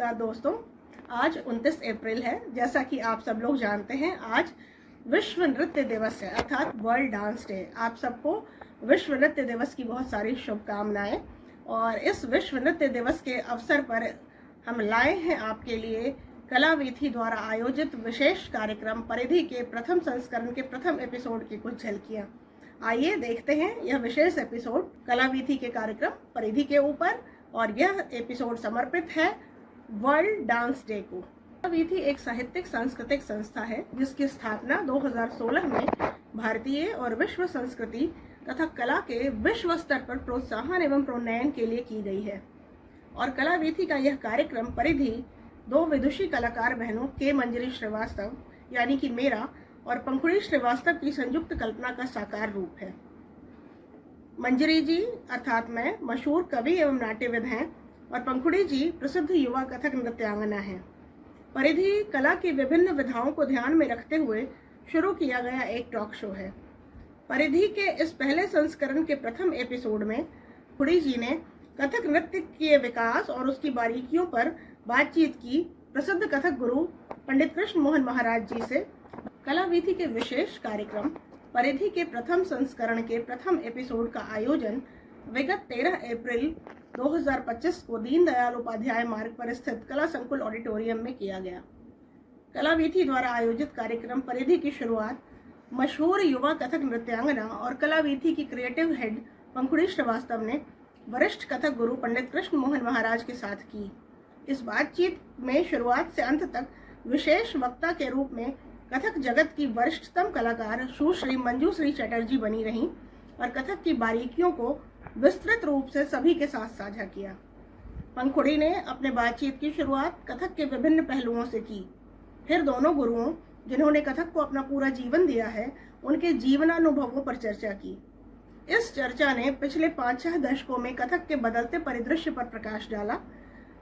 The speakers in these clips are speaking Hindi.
नमस्कार दोस्तों। आज 29 अप्रैल है। जैसा कि आप सब लोग जानते हैं, आज विश्व नृत्य दिवस है, अर्थात वर्ल्ड डांस डे। आप सबको विश्व नृत्य दिवस की बहुत सारी शुभकामनाएं। और इस विश्व नृत्य दिवस के अवसर पर हम लाए हैं आपके लिए कलावीथी द्वारा आयोजित विशेष कार्यक्रम परिधि के प्रथम संस्करण के प्रथम एपिसोड की कुछ झलकियां। आइए देखते हैं यह विशेष एपिसोड कलावीथी के कार्यक्रम परिधि के ऊपर, और यह एपिसोड समर्पित है वर्ल्ड डांस डे को। कलावीथी एक साहित्यिक सांस्कृतिक संस्था है जिसकी स्थापना 2016 में भारतीय और विश्व संस्कृति तथा कला के विश्व स्तर पर प्रोत्साहन एवं प्रोन्नयन के लिए की गई है। और कलावीथी का यह कार्यक्रम परिधि दो विदुषी कलाकार बहनों के मंजरी श्रीवास्तव यानी कि मेरा और पंखुड़ी श्रीवास्तव की संयुक्त कल्पना का साकार रूप है। मंजरी जी अर्थात मैं मशहूर कवि एवं नाट्यविद हैं और पंखुड़ी जी प्रसिद्ध युवा कथक नृत्यांगना हैं। परिधि कला की विभिन्न विधाओं को ध्यान में रखते हुए शुरू किया गया एक टॉक शो है। परिधि के इस पहले संस्करण के प्रथम एपिसोड में पंखुड़ी जी ने कथक नृत्य के विकास और उसकी बारीकियों पर बातचीत की प्रसिद्ध कथक गुरु पंडित कृष्ण मोहन महाराज जी से। कलावीथी के विशेष कार्यक्रम परिधि के प्रथम संस्करण के प्रथम एपिसोड का आयोजन विगत 13 अप्रैल 2025 को दीनदयाल उपाध्याय मार्ग पर स्थित कला संकुल ऑडिटोरियम में किया गया। कलावीथी द्वारा आयोजित कार्यक्रम परिधि की शुरुआत मशहूर युवा कथक नृत्यांगना और कलावीथी की क्रिएटिव हेड पंखुड़ी श्रीवास्तव ने वरिष्ठ कथक गुरु पंडित कृष्ण मोहन महाराज के साथ की। इस बातचीत में शुरुआत से अंत तक विशेष वक्ता के रूप में कथक जगत की वरिष्ठतम कलाकार सुश्री मंजूश्री चटर्जी बनी रहीं और कथक की बारीकियों को विस्तृत रूप से सभी के साथ साझा किया। पंखुड़ी ने अपने बातचीत की शुरुआत कथक के विभिन्न पहलुओं से की। फिर दोनों गुरुओं जिन्होंने कथक को अपना पूरा जीवन दिया है उनके जीवनानुभवों पर चर्चा की। इस चर्चा ने पिछले 5-6 दशकों में कथक के बदलते परिदृश्य पर प्रकाश डाला।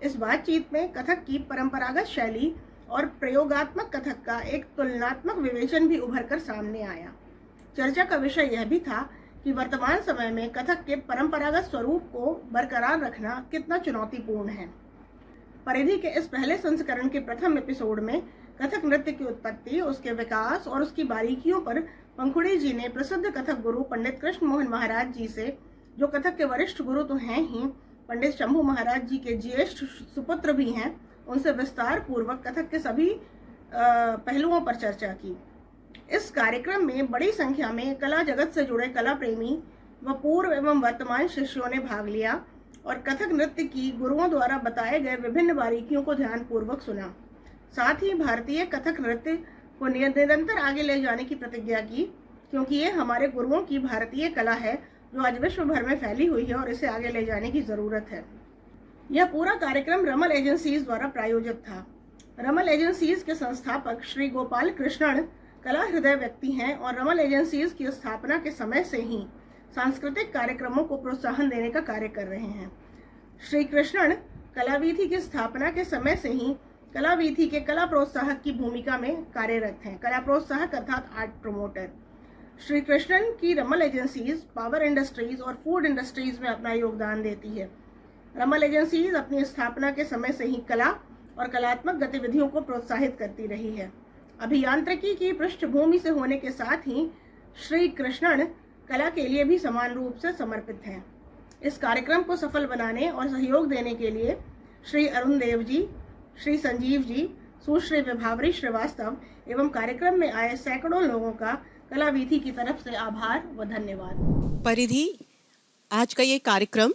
इस बातचीत में कथक की परंपरागत शैली और प्रयोगात्मक कथक का एक तुलनात्मक विवेचन भी उभर कर सामने आया। चर्चा का विषय यह भी था कि वर्तमान समय में कथक के परंपरागत स्वरूप को बरकरार रखना कितना चुनौतीपूर्ण है। परिधि के इस पहले संस्करण के प्रथम एपिसोड में कथक नृत्य की उत्पत्ति, उसके विकास और उसकी बारीकियों पर पंखुड़ी जी ने प्रसिद्ध कथक गुरु पंडित कृष्ण मोहन महाराज जी से, जो कथक के वरिष्ठ गुरु तो हैं ही, पंडित शंभू महाराज जी के ज्येष्ठ सुपुत्र भी हैं, उनसे विस्तार पूर्वक कथक के सभी पहलुओं पर चर्चा की। इस कार्यक्रम में बड़ी संख्या में कला जगत से जुड़े कला प्रेमी व पूर्व एवं वर्तमान शिष्यों ने भाग लिया और कथक नृत्य की गुरुओं द्वारा बताए गए विभिन्न बारीकियों को ध्यानपूर्वक सुना। साथ ही भारतीय कथक नृत्य को निरंतर आगे ले जाने की प्रतिज्ञा की, क्योंकि ये हमारे गुरुओं की भारतीय कला है जो आज विश्व भर में फैली हुई है और इसे आगे ले जाने की जरूरत है। यह पूरा कार्यक्रम रमल एजेंसीज द्वारा प्रायोजित था। रमल एजेंसीज के संस्थापक श्री गोपाल कृष्णन कला हृदय व्यक्ति हैं और रमल एजेंसीज की स्थापना के समय से ही सांस्कृतिक कार्यक्रमों को प्रोत्साहन देने का कार्य कर रहे हैं। श्री कृष्णन कलावीथी की स्थापना के समय से ही कलावीथी के कला प्रोत्साहक की भूमिका में कार्यरत हैं। कला प्रोत्साहक अर्थात आर्ट प्रमोटर। श्री कृष्णन की रमल एजेंसीज पावर इंडस्ट्रीज और फूड इंडस्ट्रीज में अपना योगदान देती है। रमल एजेंसीज अपनी स्थापना के समय से ही कला और कलात्मक गतिविधियों को प्रोत्साहित करती रही है। अभियांत्रिकी की पृष्ठभूमि से होने के साथ ही श्री कृष्णन कला के लिए भी समान रूप से समर्पित हैं। इस कार्यक्रम को सफल बनाने और सहयोग देने के लिए श्री अरुण देव जी, श्री संजीव जी, सुश्री विभावरी श्रीवास्तव एवं कार्यक्रम में आए सैकड़ों लोगों का कलावीथी की तरफ से आभार व धन्यवाद। परिधि आज का ये कार्यक्रम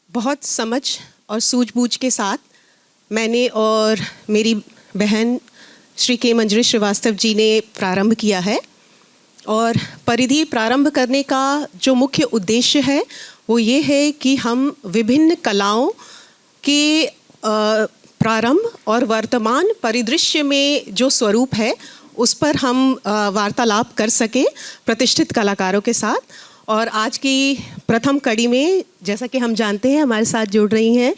बहुत समझ और सूझबूझ के साथ मैंने और मेरी बहन श्री के मंजरी श्रीवास्तव जी ने प्रारंभ किया है। और परिधि प्रारंभ करने का जो मुख्य उद्देश्य है वो ये है कि हम विभिन्न कलाओं के प्रारंभ और वर्तमान परिदृश्य में जो स्वरूप है उस पर हम वार्तालाप कर सकें प्रतिष्ठित कलाकारों के साथ। और आज की प्रथम कड़ी में जैसा कि हम जानते हैं हमारे साथ जुड़ रही हैं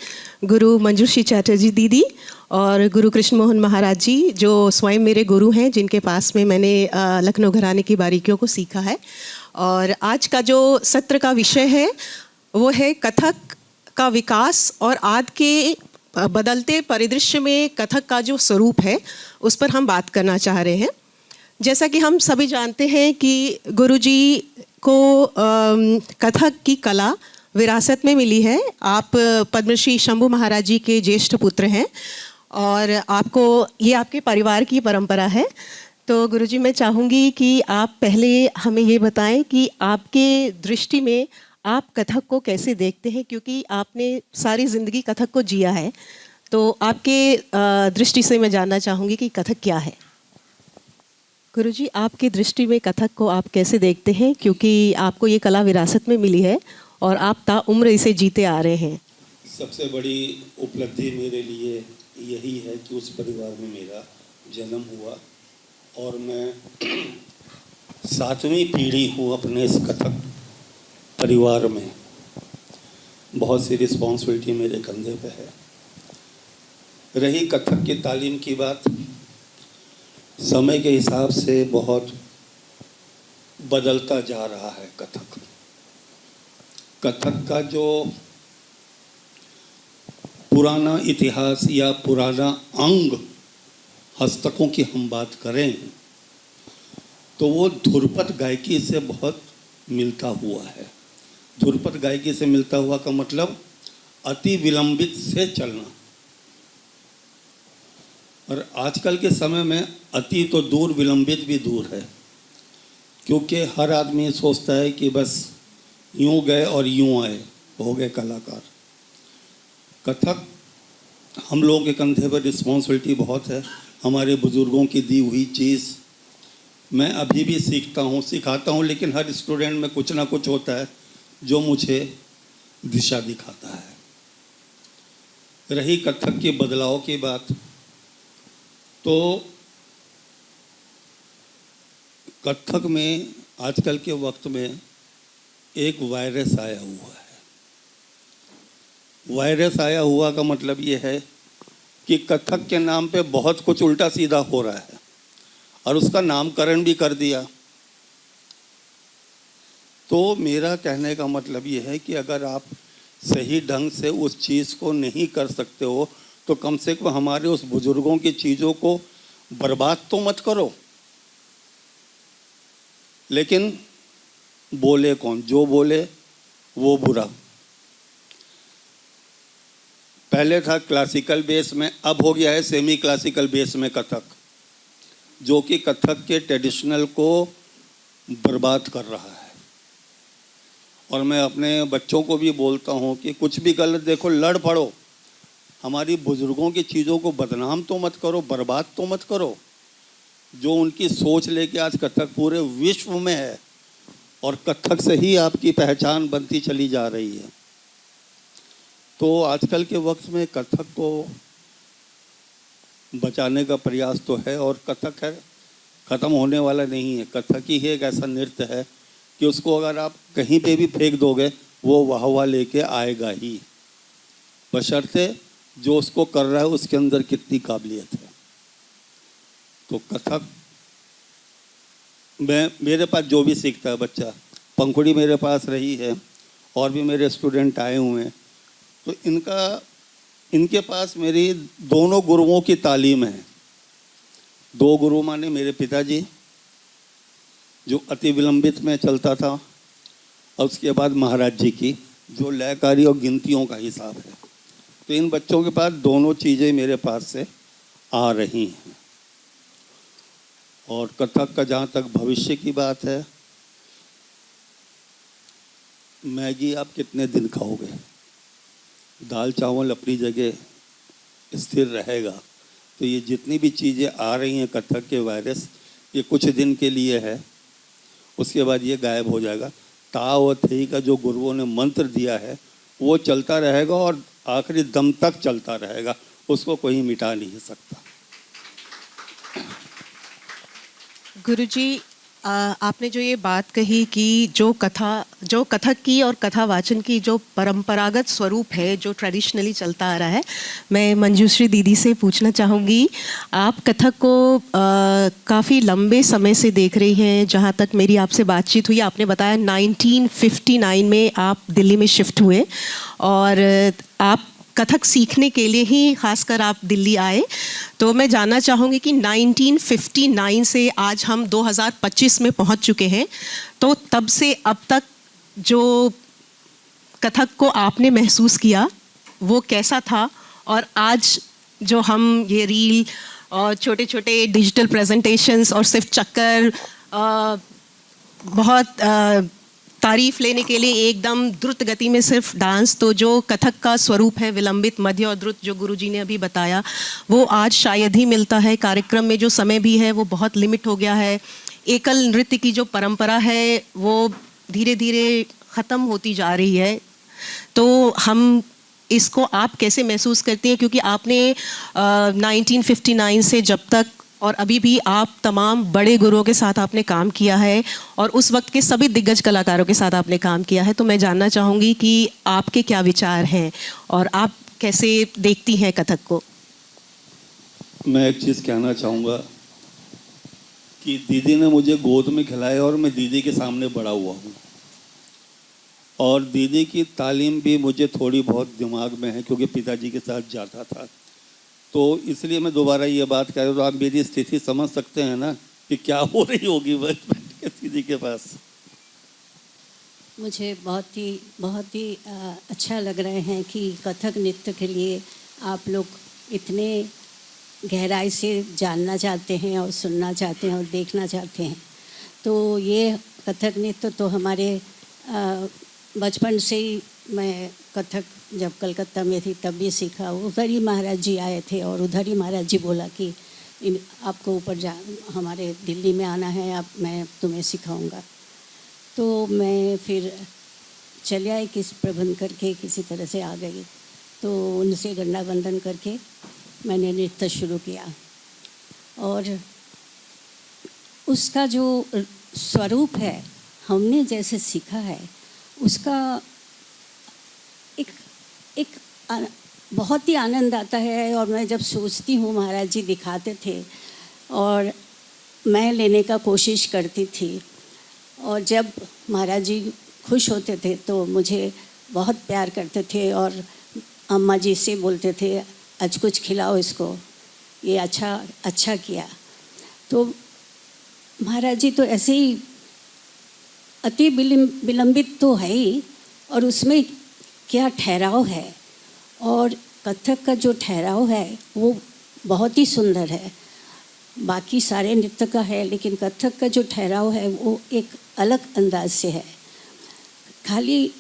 गुरु मंजूश्री चटर्जी दीदी और गुरु कृष्ण मोहन महाराज जी, जो स्वयं मेरे गुरु हैं, जिनके पास में मैंने लखनऊ घराने की बारीकियों को सीखा है। और आज का जो सत्र का विषय है वो है कथक का विकास और आज के बदलते परिदृश्य में कथक का जो स्वरूप है उस पर हम बात करना चाह रहे हैं। जैसा कि हम सभी जानते हैं कि गुरुजी को कथक की कला विरासत में मिली है। आप पद्मश्री शंभू महाराज जी के ज्येष्ठ पुत्र हैं और आपको ये आपके परिवार की परंपरा है। तो गुरुजी मैं चाहूँगी कि आप पहले हमें ये बताएं कि आपके दृष्टि में आप कथक को कैसे देखते हैं, क्योंकि आपने सारी ज़िंदगी कथक को जिया है। तो आपके दृष्टि से मैं जानना चाहूँगी कि कथक क्या है। गुरुजी आपकी दृष्टि में कथक को आप कैसे देखते हैं, क्योंकि आपको ये कला विरासत में मिली है और आप ताउम्र इसे जीते आ रहे हैं। सबसे बड़ी उपलब्धि मेरे लिए यही है कि उस परिवार में मेरा जन्म हुआ और मैं 7वीं पीढ़ी हूँ अपने इस कथक परिवार में। बहुत सी रिस्पॉन्सिबिलिटी मेरे कंधे पे है। रही कथक की तालीम की बात, समय के हिसाब से बहुत बदलता जा रहा है कथक। कथक का जो पुराना इतिहास या पुराना अंग हस्तकों की हम बात करें तो वो ध्रुपद गायकी से बहुत मिलता हुआ है। ध्रुपद गायकी से मिलता हुआ का मतलब अति विलंबित से चलना। और आजकल के समय में अति तो दूर, विलंबित भी दूर है, क्योंकि हर आदमी सोचता है कि बस यूं गए और यूं आए, हो गए कलाकार। कथक हम लोगों के कंधे पर रिस्पॉन्सिबिलिटी बहुत है। हमारे बुज़ुर्गों की दी हुई चीज़ मैं अभी भी सीखता हूँ, सिखाता हूँ, लेकिन हर स्टूडेंट में कुछ ना कुछ होता है जो मुझे दिशा दिखाता है। रही कथक के बदलाव की बात, तो कथक में आजकल के वक्त में एक वायरस आया हुआ है। वायरस आया हुआ का मतलब ये है कि कथक के नाम पे बहुत कुछ उल्टा सीधा हो रहा है और उसका नामकरण भी कर दिया। तो मेरा कहने का मतलब ये है कि अगर आप सही ढंग से उस चीज़ को नहीं कर सकते हो तो कम से कम हमारे उस बुजुर्गों की चीज़ों को बर्बाद तो मत करो। लेकिन बोले कौन? जो बोले वो बुरा। पहले था क्लासिकल बेस में, अब हो गया है सेमी क्लासिकल बेस में कथक, जो कि कथक के ट्रेडिशनल को बर्बाद कर रहा है। और मैं अपने बच्चों को भी बोलता हूँ कि कुछ भी गलत देखो, लड़ पड़ो, हमारी बुजुर्गों की चीज़ों को बदनाम तो मत करो, बर्बाद तो मत करो। जो उनकी सोच लेके आज कथक पूरे विश्व में है और कथक से ही आपकी पहचान बनती चली जा रही है। तो आजकल के वक्त में कथक को बचाने का प्रयास तो है, और कथक है ख़त्म होने वाला नहीं है। कथक ही एक ऐसा नृत्य है कि उसको अगर आप कहीं पे भी फेंक दोगे वो वाहवा लेके आएगा ही, बशर्ते जो उसको कर रहा है उसके अंदर कितनी काबिलियत है। तो कथक में मेरे पास जो भी सीखता है बच्चा, पंखुड़ी मेरे पास रही है और भी मेरे स्टूडेंट आए हुए हैं, तो इनके पास मेरी दोनों गुरुओं की तालीम है। 2 गुरु माने मेरे पिताजी जो अति विलंबित में चलता था, और उसके बाद महाराज जी की जो लयकारी और गिनतियों का हिसाब है। तो इन बच्चों के पास दोनों चीज़ें मेरे पास से आ रही हैं। और कथक का जहाँ तक भविष्य की बात है, मैगी आप कितने दिन खाओगे? दाल चावल अपनी जगह स्थिर रहेगा। तो ये जितनी भी चीज़ें आ रही हैं कथक के वायरस, ये कुछ दिन के लिए है, उसके बाद ये गायब हो जाएगा। ताव और थई का जो गुरुओं ने मंत्र दिया है वो चलता रहेगा और आखिरी दम तक चलता रहेगा, उसको कोई मिटा नहीं सकता। गुरुजी आपने जो ये बात कही कि जो कथक की और कथा वाचन की जो परंपरागत स्वरूप है, जो ट्रेडिशनली चलता आ रहा है, मैं मंजूश्री दीदी से पूछना चाहूँगी, आप कथक को काफ़ी लंबे समय से देख रही हैं। जहाँ तक मेरी आपसे बातचीत हुई, आपने बताया 1959 में आप दिल्ली में शिफ्ट हुए और आप कथक सीखने के लिए ही खासकर आप दिल्ली आए, तो मैं जानना चाहूँगी कि 1959 से आज हम 2025 में पहुँच चुके हैं, तो तब से अब तक जो कथक को आपने महसूस किया वो कैसा था, और आज जो हम ये रील और छोटे छोटे डिजिटल प्रेजेंटेशंस और सिर्फ चक्कर बहुत तारीफ लेने के लिए एकदम द्रुत गति में सिर्फ डांस, तो जो कथक का स्वरूप है विलंबित, मध्य और द्रुत, जो गुरुजी ने अभी बताया, वो आज शायद ही मिलता है। कार्यक्रम में जो समय भी है वो बहुत लिमिट हो गया है। एकल नृत्य की जो परंपरा है वो धीरे धीरे ख़त्म होती जा रही है। तो हम इसको आप कैसे महसूस करती हैं, क्योंकि आपने 1959 से जब तक और अभी भी आप तमाम बड़े गुरुओं के साथ आपने काम किया है और उस वक्त के सभी दिग्गज कलाकारों के साथ आपने काम किया है, तो मैं जानना चाहूँगी कि आपके क्या विचार हैं और आप कैसे देखती हैं कथक को। मैं एक चीज़ कहना चाहूँगा कि दीदी ने मुझे गोद में खिलाया और मैं दीदी के सामने बड़ा हुआ हूँ, और दीदी की तालीम भी मुझे थोड़ी बहुत दिमाग में है क्योंकि पिताजी के साथ जाता था। तो इसलिए मैं दोबारा ये बात कह रहा हूँ, तो आप मेरी स्थिति समझ सकते हैं ना कि क्या हो रही होगी बचपन के दीदी के पास। मुझे बहुत ही अच्छा लग रहे हैं कि कथक नृत्य के लिए आप लोग इतने गहराई से जानना चाहते हैं और सुनना चाहते हैं और देखना चाहते हैं। तो ये कथक नृत्य तो हमारे बचपन से ही, मैं कथक जब कलकत्ता में थी तब भी सीखा। उधर ही महाराज जी आए थे और उधर ही महाराज जी बोला कि आपको ऊपर हमारे दिल्ली में आना है, मैं तुम्हें सिखाऊंगा। तो मैं फिर चले आई, किस प्रबंध करके किसी तरह से आ गई। तो उनसे गंडा बंधन करके मैंने नृत्य शुरू किया, और उसका जो स्वरूप है हमने जैसे सीखा है उसका एक बहुत ही आनंद आता है। और मैं जब सोचती हूँ महाराज जी दिखाते थे और मैं लेने का कोशिश करती थी, और जब महाराज जी खुश होते थे तो मुझे बहुत प्यार करते थे और अम्मा जी से बोलते थे आज कुछ खिलाओ इसको, ये अच्छा किया। तो महाराज जी तो ऐसे ही अति विलंबित तो है ही, और उसमें क्या ठहराव है, और कथक का जो ठहराव है वो बहुत ही सुंदर है। बाकी सारे नृत्य का है लेकिन कथक का जो ठहराव है वो एक अलग अंदाज से है। खाली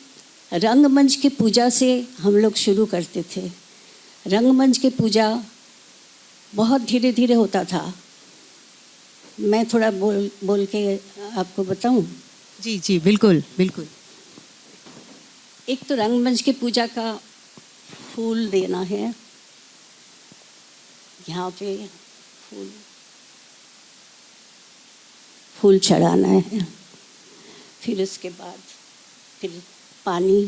रंगमंच की पूजा से हम लोग शुरू करते थे। रंगमंच की पूजा बहुत धीरे धीरे होता था। मैं थोड़ा बोल के आपको बताऊं? जी जी बिल्कुल बिल्कुल। एक तो रंगमंच की पूजा का फूल देना है, यहाँ पे फूल चढ़ाना है, फिर उसके बाद फिर पानी,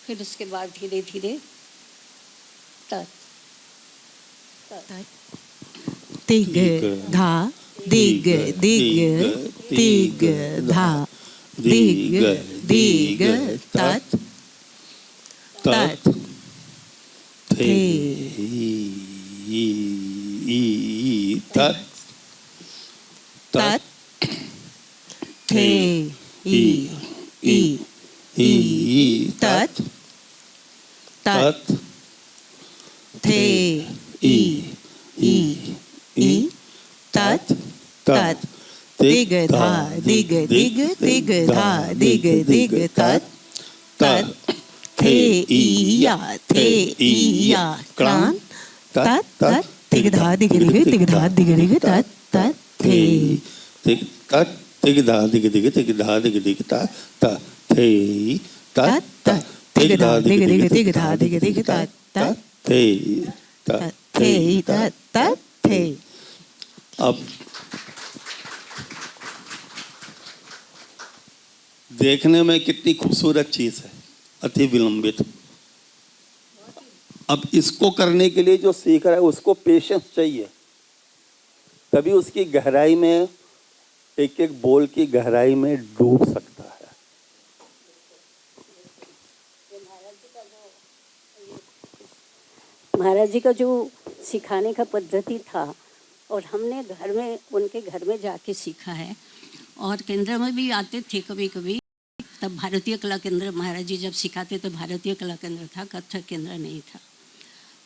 फिर उसके बाद धीरे धीरे तिग धा दिग दिग तिग धा दिग दिग तत् तत् थे तत् तत् थे तत् तत् थे तत् तत् दिग धा दिग दिग तिग धा दिग दिग तत् तत् थे या क्रांत तत् तत् तिग धा दिग दिग तिग धा दिग दिग तत् तत् थे तत् तिग धा दिग दिग तिग धा दिग दिग तत् थे तत् तत् तिग धा दिग दिग तिग धा दिग दिग तत् तत् थे तत् तत् थे। अब देखने में कितनी खूबसूरत चीज़ है, अति विलंबित। अब इसको करने के लिए जो सीख रहा है उसको पेशेंस चाहिए, तभी उसकी गहराई में, एक एक बोल की गहराई में डूब सकता है। महाराज जी का जो सिखाने का पद्धति था और हमने घर में उनके घर में जाके सीखा है, और केंद्र में भी आते थे कभी कभी। तब भारतीय कला केंद्र महाराज जी जब सिखाते तो भारतीय कला केंद्र था, कथक केंद्र नहीं था।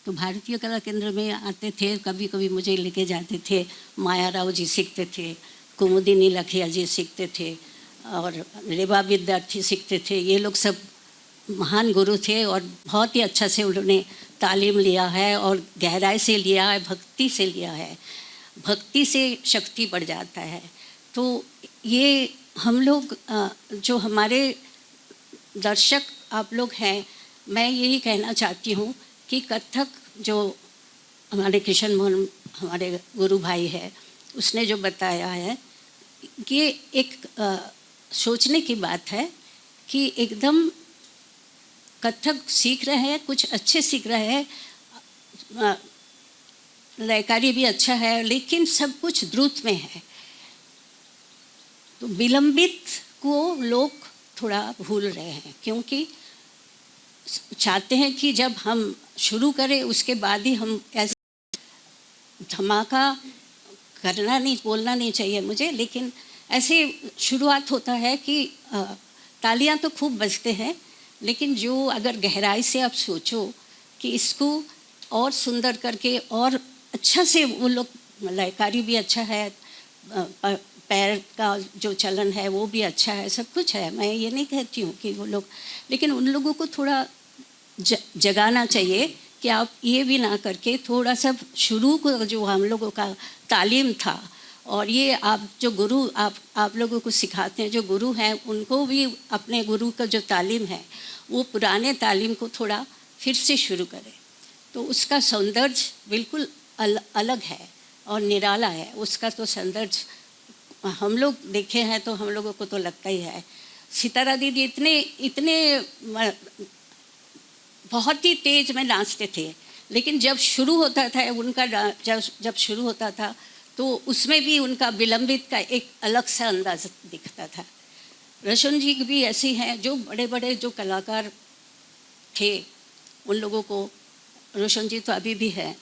तो भारतीय कला केंद्र में आते थे, कभी कभी मुझे लेके जाते थे। माया राव जी सीखते थे, कुमुदिनी लखिया जी सीखते थे, और रेबा विद्यार्थी सीखते थे। ये लोग सब महान गुरु थे और बहुत ही अच्छा से उन्होंने तालीम लिया है और गहराई से लिया है, भक्ति से लिया है। भक्ति से शक्ति बढ़ जाता है। तो ये हम लोग जो हमारे दर्शक आप लोग हैं, मैं यही कहना चाहती हूँ कि कथक जो हमारे कृष्ण मोहन हमारे गुरु भाई है, उसने जो बताया है, ये एक सोचने की बात है कि एकदम कथक सीख रहे हैं, कुछ अच्छे सीख रहे हैं, लयकारी भी अच्छा है, लेकिन सब कुछ द्रुत में है। तो विलंबित को लोग थोड़ा भूल रहे हैं, क्योंकि चाहते हैं कि जब हम शुरू करें उसके बाद ही हम ऐसे धमाका करना नहीं, बोलना नहीं चाहिए मुझे, लेकिन ऐसे शुरुआत होता है कि तालियां तो खूब बजते हैं, लेकिन जो अगर गहराई से आप सोचो कि इसको और सुंदर करके और अच्छा से, वो लोग लयकारी भी अच्छा है, पैर का जो चलन है वो भी अच्छा है, सब कुछ है। मैं ये नहीं कहती हूँ कि वो लोग, लेकिन उन लोगों को थोड़ा जगाना चाहिए कि आप ये भी ना करके थोड़ा सा शुरू को जो हम लोगों का तालीम था, और ये आप जो गुरु आप लोगों को सिखाते हैं, जो गुरु हैं, उनको भी अपने गुरु का जो तालीम है वो पुराने तालीम को थोड़ा फिर से शुरू करें। तो उसका सौंदर्य बिल्कुल अलग है और निराला है। उसका तो सौंदर्य हम लोग देखे हैं तो हम लोगों को तो लगता ही है। सितारा दीदी इतने बहुत ही तेज में नाचते थे, लेकिन जब शुरू होता था उनका जब शुरू होता था तो उसमें भी उनका विलंबित का एक अलग सा अंदाज दिखता था। रोशन जी भी ऐसे हैं, जो बड़े बड़े जो कलाकार थे उन लोगों को, रोशन जी तो अभी भी है,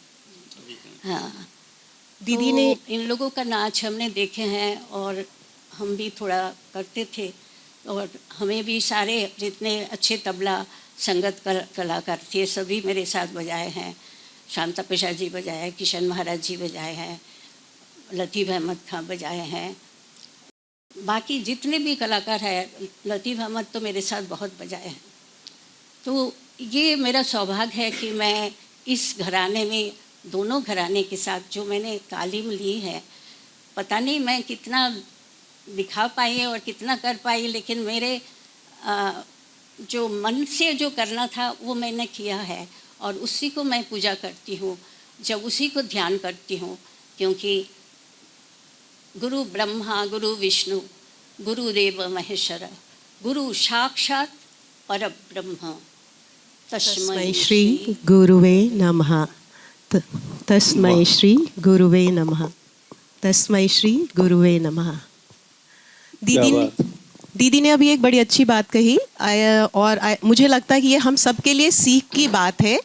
हाँ। दीदी तो ने इन लोगों का नाच हमने देखे हैं और हम भी थोड़ा करते थे, और हमें भी सारे जितने अच्छे तबला संगत कलाकार थे सभी मेरे साथ बजाए हैं। शांता प्रसाद जी बजाए हैं, किशन महाराज जी बजाए हैं, लतीफ़ अहमद खां बजाए हैं, बाकी जितने भी कलाकार हैं, लतीफ़ अहमद तो मेरे साथ बहुत बजाए हैं। तो ये मेरा सौभाग्य है कि मैं इस घराने में, दोनों घराने के साथ जो मैंने तालीम ली है, पता नहीं मैं कितना दिखा पाई और कितना कर पाई, लेकिन मेरे जो मन से जो करना था वो मैंने किया है, और उसी को मैं पूजा करती हूँ, जब उसी को ध्यान करती हूँ, क्योंकि गुरु ब्रह्मा गुरु विष्णु गुरुदेव महेश्वर गुरु साक्षात परब्रह्म तस्मै श्री गुरुवे नमः। तस्मै श्री गुरुवे नमः। तस्मै श्री गुरुवे नमः। दीदी ने अभी एक बड़ी अच्छी बात कही, और मुझे लगता है कि ये हम सबके लिए सीख की बात है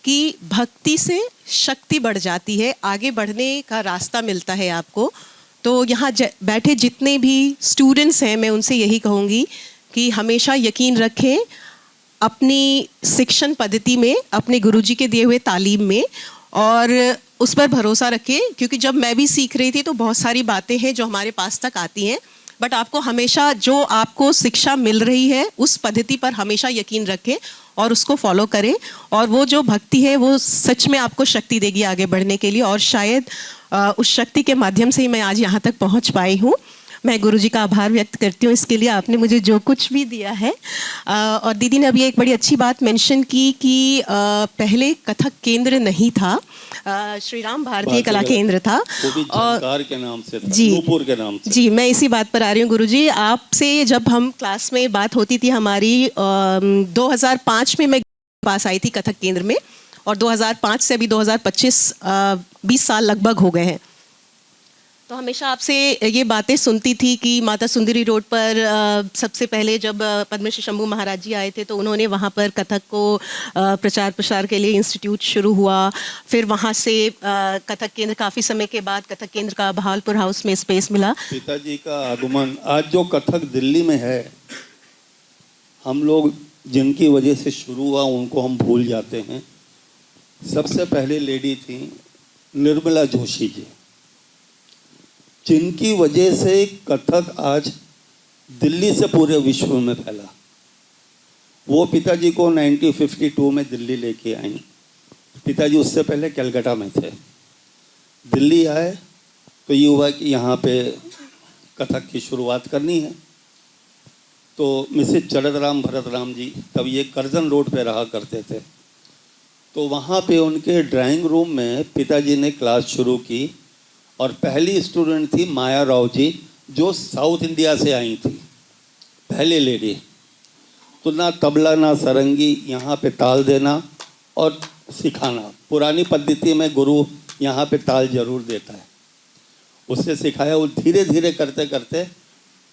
कि भक्ति से शक्ति बढ़ जाती है, आगे बढ़ने का रास्ता मिलता है आपको। तो यहाँ बैठे जितने भी स्टूडेंट्स हैं, मैं उनसे यही कहूँगी कि हमेशा यकीन रखें अपनी शिक्षण पद्धति में, अपने गुरुजी के दिए हुए तालीम में, और उस पर भरोसा रखें। क्योंकि जब मैं भी सीख रही थी तो बहुत सारी बातें हैं जो हमारे पास तक आती हैं, बट आपको हमेशा जो आपको शिक्षा मिल रही है उस पद्धति पर हमेशा यकीन रखें और उसको फॉलो करें, और वो जो भक्ति है वो सच में आपको शक्ति देगी आगे बढ़ने के लिए। और शायद उस शक्ति के माध्यम से ही मैं आज यहाँ तक पहुँच पाई हूँ। मैं गुरुजी का आभार व्यक्त करती हूँ इसके लिए, आपने मुझे जो कुछ भी दिया है। और दीदी ने अभी एक बड़ी अच्छी बात मेंशन की कि पहले कथक केंद्र नहीं था, श्री राम भारतीय कला केंद्र था, और के नाम से था, जी नूपुर के नाम से। जी, मैं इसी बात पर आ रही हूँ गुरुजी। आपसे जब हम क्लास में बात होती थी हमारी, 2005 में मैं पास आई थी कथक केंद्र में, और 2005 से अभी 2025 20 साल लगभग हो गए हैं। तो हमेशा आपसे ये बातें सुनती थी कि माता सुंदरी रोड पर सबसे पहले जब पद्मश्री शंभू महाराज जी आए थे तो उन्होंने वहाँ पर कथक को प्रचार प्रसार के लिए इंस्टीट्यूट शुरू हुआ। फिर वहाँ से कथक केंद्र काफ़ी समय के बाद कथक केंद्र का बहावलपुर हाउस में स्पेस मिला। पिताजी का आगमन, आज जो कथक दिल्ली में है, हम लोग जिनकी वजह से शुरू हुआ उनको हम भूल जाते हैं। सबसे पहले लेडी थी निर्मला जोशी जी, जिनकी वजह से कथक आज दिल्ली से पूरे विश्व में फैला। वो पिताजी को 1952 में दिल्ली लेके आई। पिताजी उससे पहले कलकत्ता में थे। दिल्ली आए तो ये हुआ कि यहाँ पे कथक की शुरुआत करनी है। तो मिसेज चरदराम भरतराम जी तब ये करजन रोड पे रहा करते थे, तो वहाँ पे उनके ड्राइंग रूम में पिताजी ने क्लास शुरू की। और पहली स्टूडेंट थी माया राव जी, जो साउथ इंडिया से आई थी, पहले लेडी। तो ना तबला ना सरंगी, यहाँ पे ताल देना और सिखाना। पुरानी पद्धति में गुरु यहाँ पे ताल जरूर देता है, उससे सिखाया। वो धीरे धीरे करते करते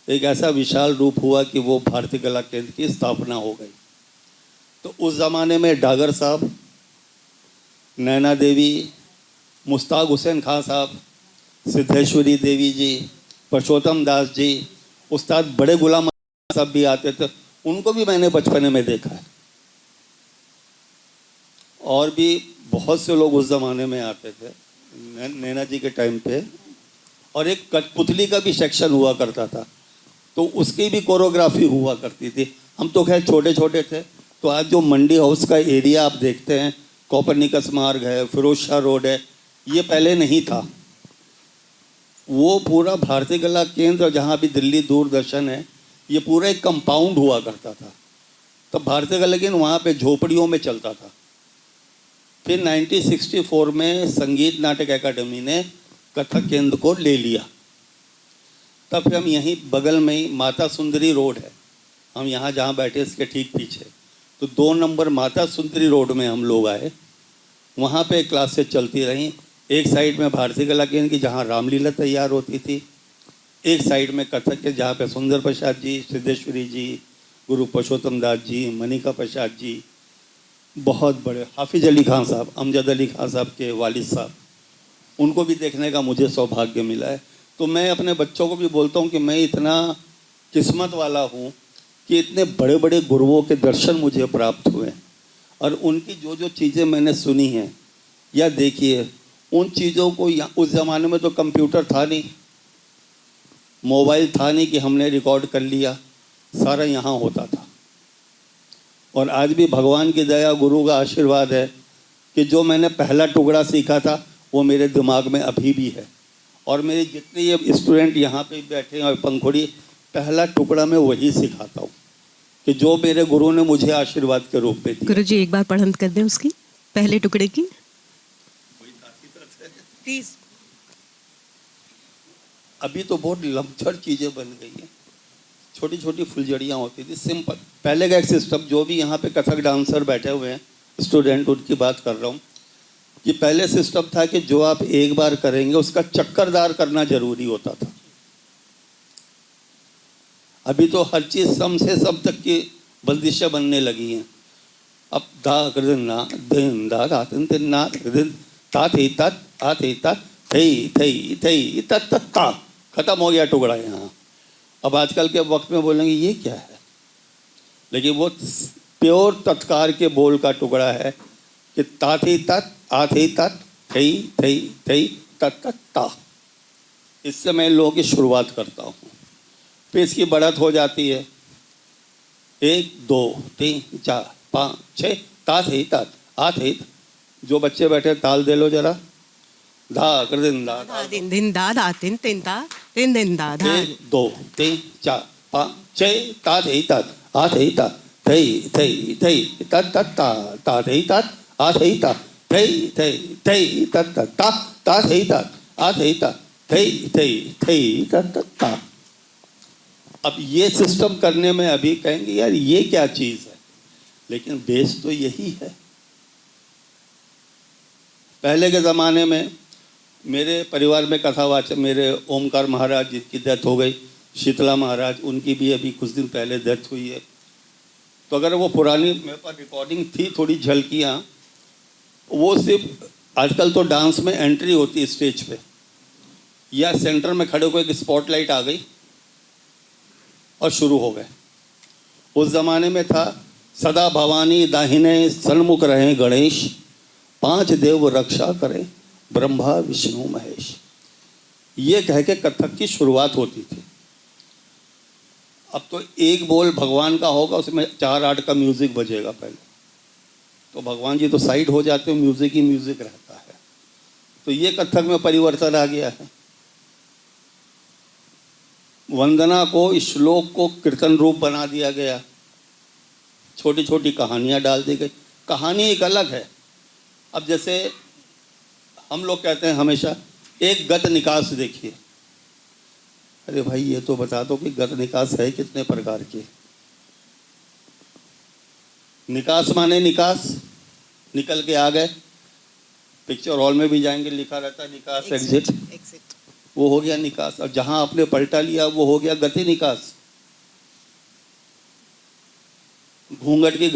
एक ऐसा विशाल रूप हुआ कि वो भारतीय कला केंद्र की स्थापना हो गई। तो उस ज़माने में डागर साहब, नैना देवी, मुश्ताक हुसैन खां साहब, सिद्धेश्वरी देवी जी, परशोत्तम दास जी, उस्ताद बड़े गुलाम साहब भी आते थे। उनको भी मैंने बचपने में देखा है। और भी बहुत से लोग उस ज़माने में आते थे नैना जी के टाइम पे। और एक कठपुतली का भी सेक्शन हुआ करता था, तो उसकी भी कोरियोग्राफी हुआ करती थी। हम तो खैर छोटे छोटे थे। तो आज जो मंडी हाउस का एरिया आप देखते हैं, कोपरनिकस मार्ग है, फिरोज शाह रोड है, ये पहले नहीं था। वो पूरा भारतीय कला केंद्र, जहाँ भी दिल्ली दूरदर्शन है, ये पूरा एक कंपाउंड हुआ करता था। तब भारतीय कला केंद्र वहाँ पे झोपड़ियों में चलता था। फिर 1964 में संगीत नाटक अकादमी ने कथक केंद्र को ले लिया। तब फिर हम यहीं बगल में ही माता सुंदरी रोड है, हम यहाँ जहाँ बैठे इसके ठीक पीछे, तो 2 नंबर माता सुंदरी रोड में हम लोग आए। वहाँ पे क्लासेस चलती रहीं। एक साइड में भारतीय कला केंद्र की, जहाँ रामलीला तैयार होती थी। एक साइड में कथक के, जहाँ पे सुंदर प्रसाद जी, सिद्धेश्वरी जी, गुरु परशोत्तम दास जी, मनिका प्रसाद जी, बहुत बड़े हाफिज अली खां साहब, अमजद अली खां साहब के वालिद साहब, उनको भी देखने का मुझे सौभाग्य मिला है। तो मैं अपने बच्चों को भी बोलता हूँ कि मैं इतना किस्मत वाला हूँ कि इतने बड़े बड़े गुरुओं के दर्शन मुझे प्राप्त हुए। और उनकी जो जो चीज़ें मैंने सुनी हैं या देखी है, उन चीज़ों को उस ज़माने में तो कंप्यूटर था नहीं, मोबाइल था नहीं कि हमने रिकॉर्ड कर लिया, सारा यहाँ होता था। और आज भी भगवान की दया, गुरु का आशीर्वाद है कि जो मैंने पहला टुकड़ा सीखा था वो मेरे दिमाग में अभी भी है। और मेरे जितने ये स्टूडेंट यहाँ पे बैठे हैं और पंखुड़ी, पहला टुकड़ा मैं वही सिखाता हूँ कि जो मेरे गुरु ने मुझे आशीर्वाद के रूप में दिया। गुरु जी एक बार पढ़ंत कर दें उसकी, पहले टुकड़े की प्लीज। अभी तो बहुत लमछड़ चीज़ें बन गई हैं, छोटी छोटी फुलझड़ियाँ होती थी, सिंपल। पहले का एक सिस्टम, जो भी यहाँ पे कथक डांसर बैठे हुए हैं स्टूडेंट, उनकी बात कर रहा हूँ, कि पहले सिस्टम था कि जो आप एक बार करेंगे उसका चक्करदार करना जरूरी होता था। अभी तो हर चीज़ सम से सम तक की बंदिशें बनने लगी हैं। अब दा कर दिन ना दिन दा दा दिन ना दिन ता थी तत् आ थी तत् थई थई तत् ता, खत्म हो गया टुकड़ा यहाँ। अब आजकल के वक्त में बोलेंगे ये क्या है, लेकिन वो प्योर तत्कार के बोल का टुकड़ा है कि ता थी तत् आ थी तत् थई थई थई तत् ता। इससे मैं लोगों की शुरुआत करता हूँ, फिर इसकी बढ़त हो जाती है 1 2 3 4 5 6 ता थी तत् आ थी। जो बच्चे बैठे ताल दे लो जरा, धा कर दिन दा दिन दिन दा दा तिन तिन ता दिन दिन दा धा 1 2 3 4 5 6 ता थी तत् आ थी तत् थई थई थई तत् ता ता थई तत् आ थई तत् थई थई थई तत् ता ता थई तत् आ थई तत् थई थई थई तत् ता। अब ये सिस्टम करने में अभी कहेंगे यार ये क्या चीज़ है, लेकिन बेस तो यही है। पहले के ज़माने में मेरे परिवार में कथावाचक मेरे ओमकार महाराज जिनकी डेथ हो गई, शीतला महाराज उनकी भी अभी कुछ दिन पहले डेथ हुई है। तो अगर वो पुरानी मेरे पास रिकॉर्डिंग थी थोड़ी झलकियाँ, वो सिर्फ आजकल तो डांस में एंट्री होती है स्टेज पे, या सेंटर में खड़े होकर एक स्पॉटलाइट आ गई और शुरू हो गए। उस ज़माने में था सदा भवानी दाहिने सन्मुख रहे गणेश, 5 देव रक्षा करें ब्रह्मा विष्णु महेश। ये कह के कथक की शुरुआत होती थी। अब तो एक बोल भगवान का होगा, उसमें 4-8 का म्यूज़िक बजेगा पहले, तो भगवान जी तो साइड हो जाते हैं, म्यूज़िक ही म्यूज़िक रहता है। तो ये कथक में परिवर्तन आ गया है। वंदना को, श्लोक को कीर्तन रूप बना दिया गया, छोटी छोटी कहानियाँ डाल दी गई। कहानी एक अलग है। अब जैसे हम लोग कहते हैं हमेशा एक गत निकास देखिए। अरे भाई ये तो बता दो कि गत निकास है कितने प्रकार की। निकास माने निकास, निकल के आ गए, पिक्चर हॉल में भी जाएंगे लिखा रहता है निकास एग्जिट, वो हो गया निकास। और जहां आपने पलटा लिया वो हो गया गति निकास। घूंघट की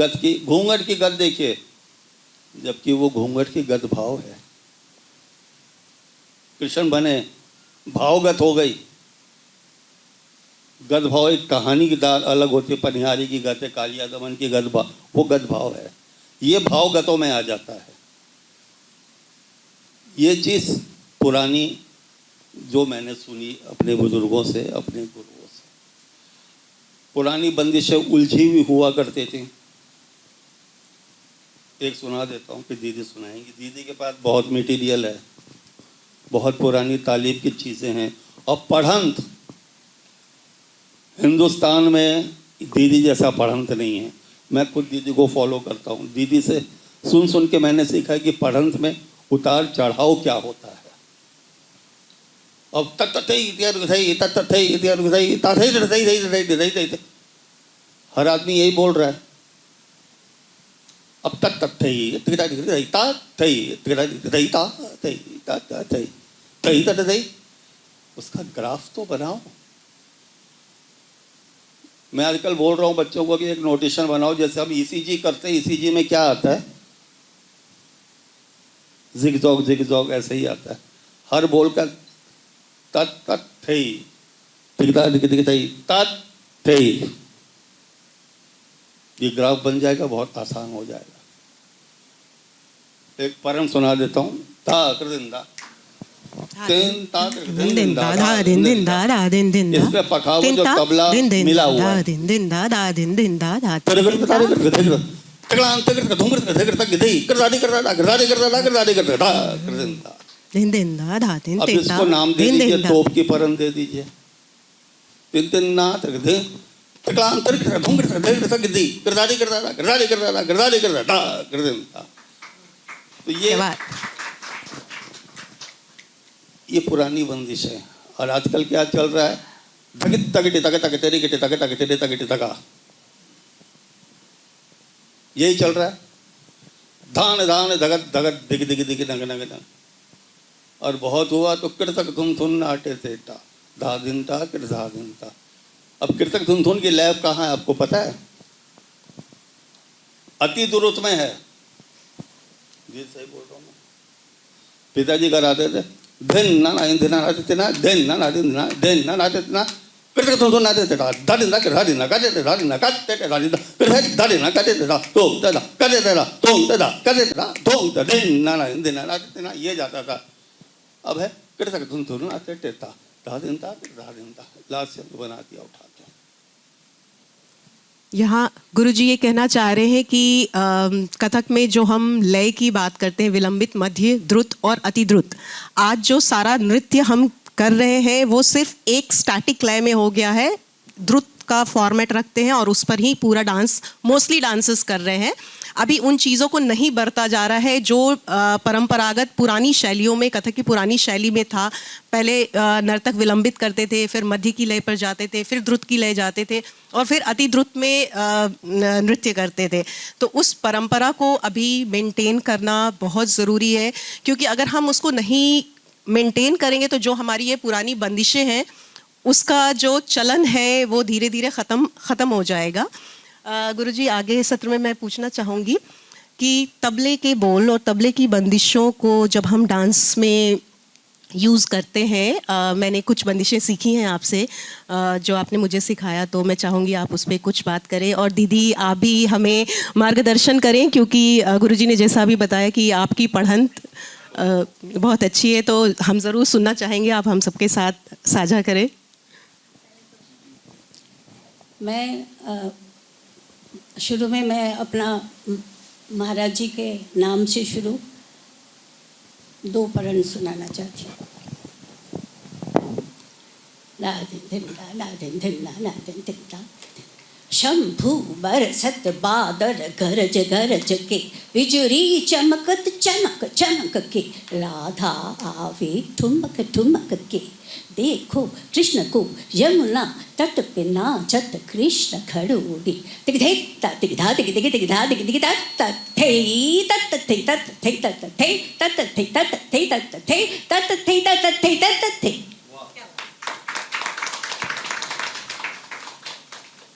गत देखिए, जबकि वो घूंघट की गत भाव है। कृष्ण बने, भावगत हो गई। गद भाव एक कहानी की दाल अलग होती है, पनिहारी की गत है, कालिया दमन की गद भाव, वो गद भाव है। ये भावगतों में आ जाता है। ये चीज़ पुरानी जो मैंने सुनी अपने बुजुर्गों से, अपने गुरुओं से, पुरानी बंदिशें उलझी हुई हुआ करती थी। एक सुना देता हूँ कि दीदी सुनाएंगी। दीदी के पास बहुत मटेरियल है, बहुत पुरानी तालीम की चीज़ें हैं। और पढ़ंत हिंदुस्तान में दीदी जैसा पढ़ंत नहीं है। मैं खुद दीदी को फॉलो करता हूँ। दीदी से सुन सुन के मैंने सीखा कि पढ़ंत में उतार चढ़ाव क्या होता है। अब हर आदमी यही बोल रहा है। अब उसका ग्राफ तो बनाओ। मैं आजकल बोल रहा हूँ बच्चों को कि एक नोटेशन बनाओ। जैसे हम ईसीजी करते हैं, ईसीजी में क्या आता है? जिगजॉग जिगजॉग ऐसे ही आता है। हर बोल का तत तत थई तिगदा दिगदिगदई तत थई, ये ग्राफ बन जाएगा, बहुत आसान हो जाएगा। एक परम सुना देता हूँ। ता कृदिंदा तीन ता कृदिंदा धा दिन दिन दा दा दिन दिन दा, इसमें पखावो जो तबला मिला हुआ है। दिन दिन दा दा दिन दिन दा दा तगड़ तगड़ तगड़ तगड़ान तगड़ धुंगड़ तगड़ तग गई करदादी करदा करदादी करदा करदादी करदा कृदिंदा दिन दिन दा दा दिन दिन दा। अब इसको नाम दे दीजिए, तोप की परम दे दीजिए। दिन दिन ना तग दे तगड़ान तगड़ धुंगड़ तगड़ तग गई करदादी करदा करदादी करदा करदादी करदा कृदिंदा। तो ये पुरानी बंदिश है। और आजकल क्या चल रहा है? धगित तगटे तग तग तेरे गिटे तग तग तेरे तगटे तगा, यही चल रहा है। धान धान धगत धगत दिग दिग दिग नग नग नग। और बहुत हुआ तो कृतक धुन धुन नाटे थे टा धा दिन टा कृ धा दिन टा। अब कृतक धुन धुन की लैब कहाँ है आपको पता है? अति दुरुत में है। जी सही बोल रहा हूँ मैं। पिताजी कराते थे दिन ना ना दिन ना दिन ना दिन ना ना दिन ना दिन ना ना दिन ना कृतक धुन धुन नाटे थे टा धा दिन ना कृ धा दिन ना काटे थे धा दिन ना काटे थे धा दिन ना कृ धा दिन ना काटे थे धा तुम दा काटे थे धा तुम दा काटे थे धा तुम दा दिन ना ना दिन ना दिन ना, ये जाता था। अब है कृतक धुन धुन नाटे थे धा धा दिन धा लास्ट शब्द बना दिया उठा के। यहाँ गुरुजी ये कहना चाह रहे हैं कि कथक में जो हम लय की बात करते हैं, विलंबित, मध्य, द्रुत और अति द्रुत, आज जो सारा नृत्य हम कर रहे हैं वो सिर्फ एक स्टैटिक लय में हो गया है। द्रुत का फॉर्मेट रखते हैं और उस पर ही पूरा डांस, मोस्टली डांसेस कर रहे हैं। अभी उन चीज़ों को नहीं बरता जा रहा है जो परंपरागत पुरानी शैलियों में, कथक की पुरानी शैली में था। पहले नर्तक विलंबित करते थे, फिर मध्य की लय पर जाते थे, फिर द्रुत की लय जाते थे और फिर अति द्रुत में नृत्य करते थे। तो उस परंपरा को अभी मेंटेन करना बहुत ज़रूरी है, क्योंकि अगर हम उसको नहीं मेंटेन करेंगे तो जो हमारी ये पुरानी बंदिशें हैं उसका जो चलन है वो धीरे धीरे ख़त्म हो जाएगा। गुरुजी, आगे सत्र में मैं पूछना चाहूँगी कि तबले के बोल और तबले की बंदिशों को जब हम डांस में यूज़ करते हैं, मैंने कुछ बंदिशें सीखी हैं आपसे, जो आपने मुझे सिखाया, तो मैं चाहूँगी आप उस पर कुछ बात करें। और दीदी आप भी हमें मार्गदर्शन करें, क्योंकि गुरुजी ने जैसा भी बताया कि आपकी पढ़ंत बहुत अच्छी है, तो हम ज़रूर सुनना चाहेंगे, आप हम सबके साथ साझा करें। मैं शुरू में मैं अपना महाराज जी के नाम से शुरू 2 परण सुनाना चाहती हूँ। शंभु बरसत बादल गरज गरज के, बिजुरी चमकत चमक चमक के, राधा आवे ठुमक ठुमक के, देखो कृष्ण को यमुना तट पे नाचत कृष्ण खड़ूरी, तिग थे तिग धा तिग तिग तिग धा तिग तिग तत थे तत थे तत थे तत थे तत थे तत थे तत थे तत थे तत थे तत थे।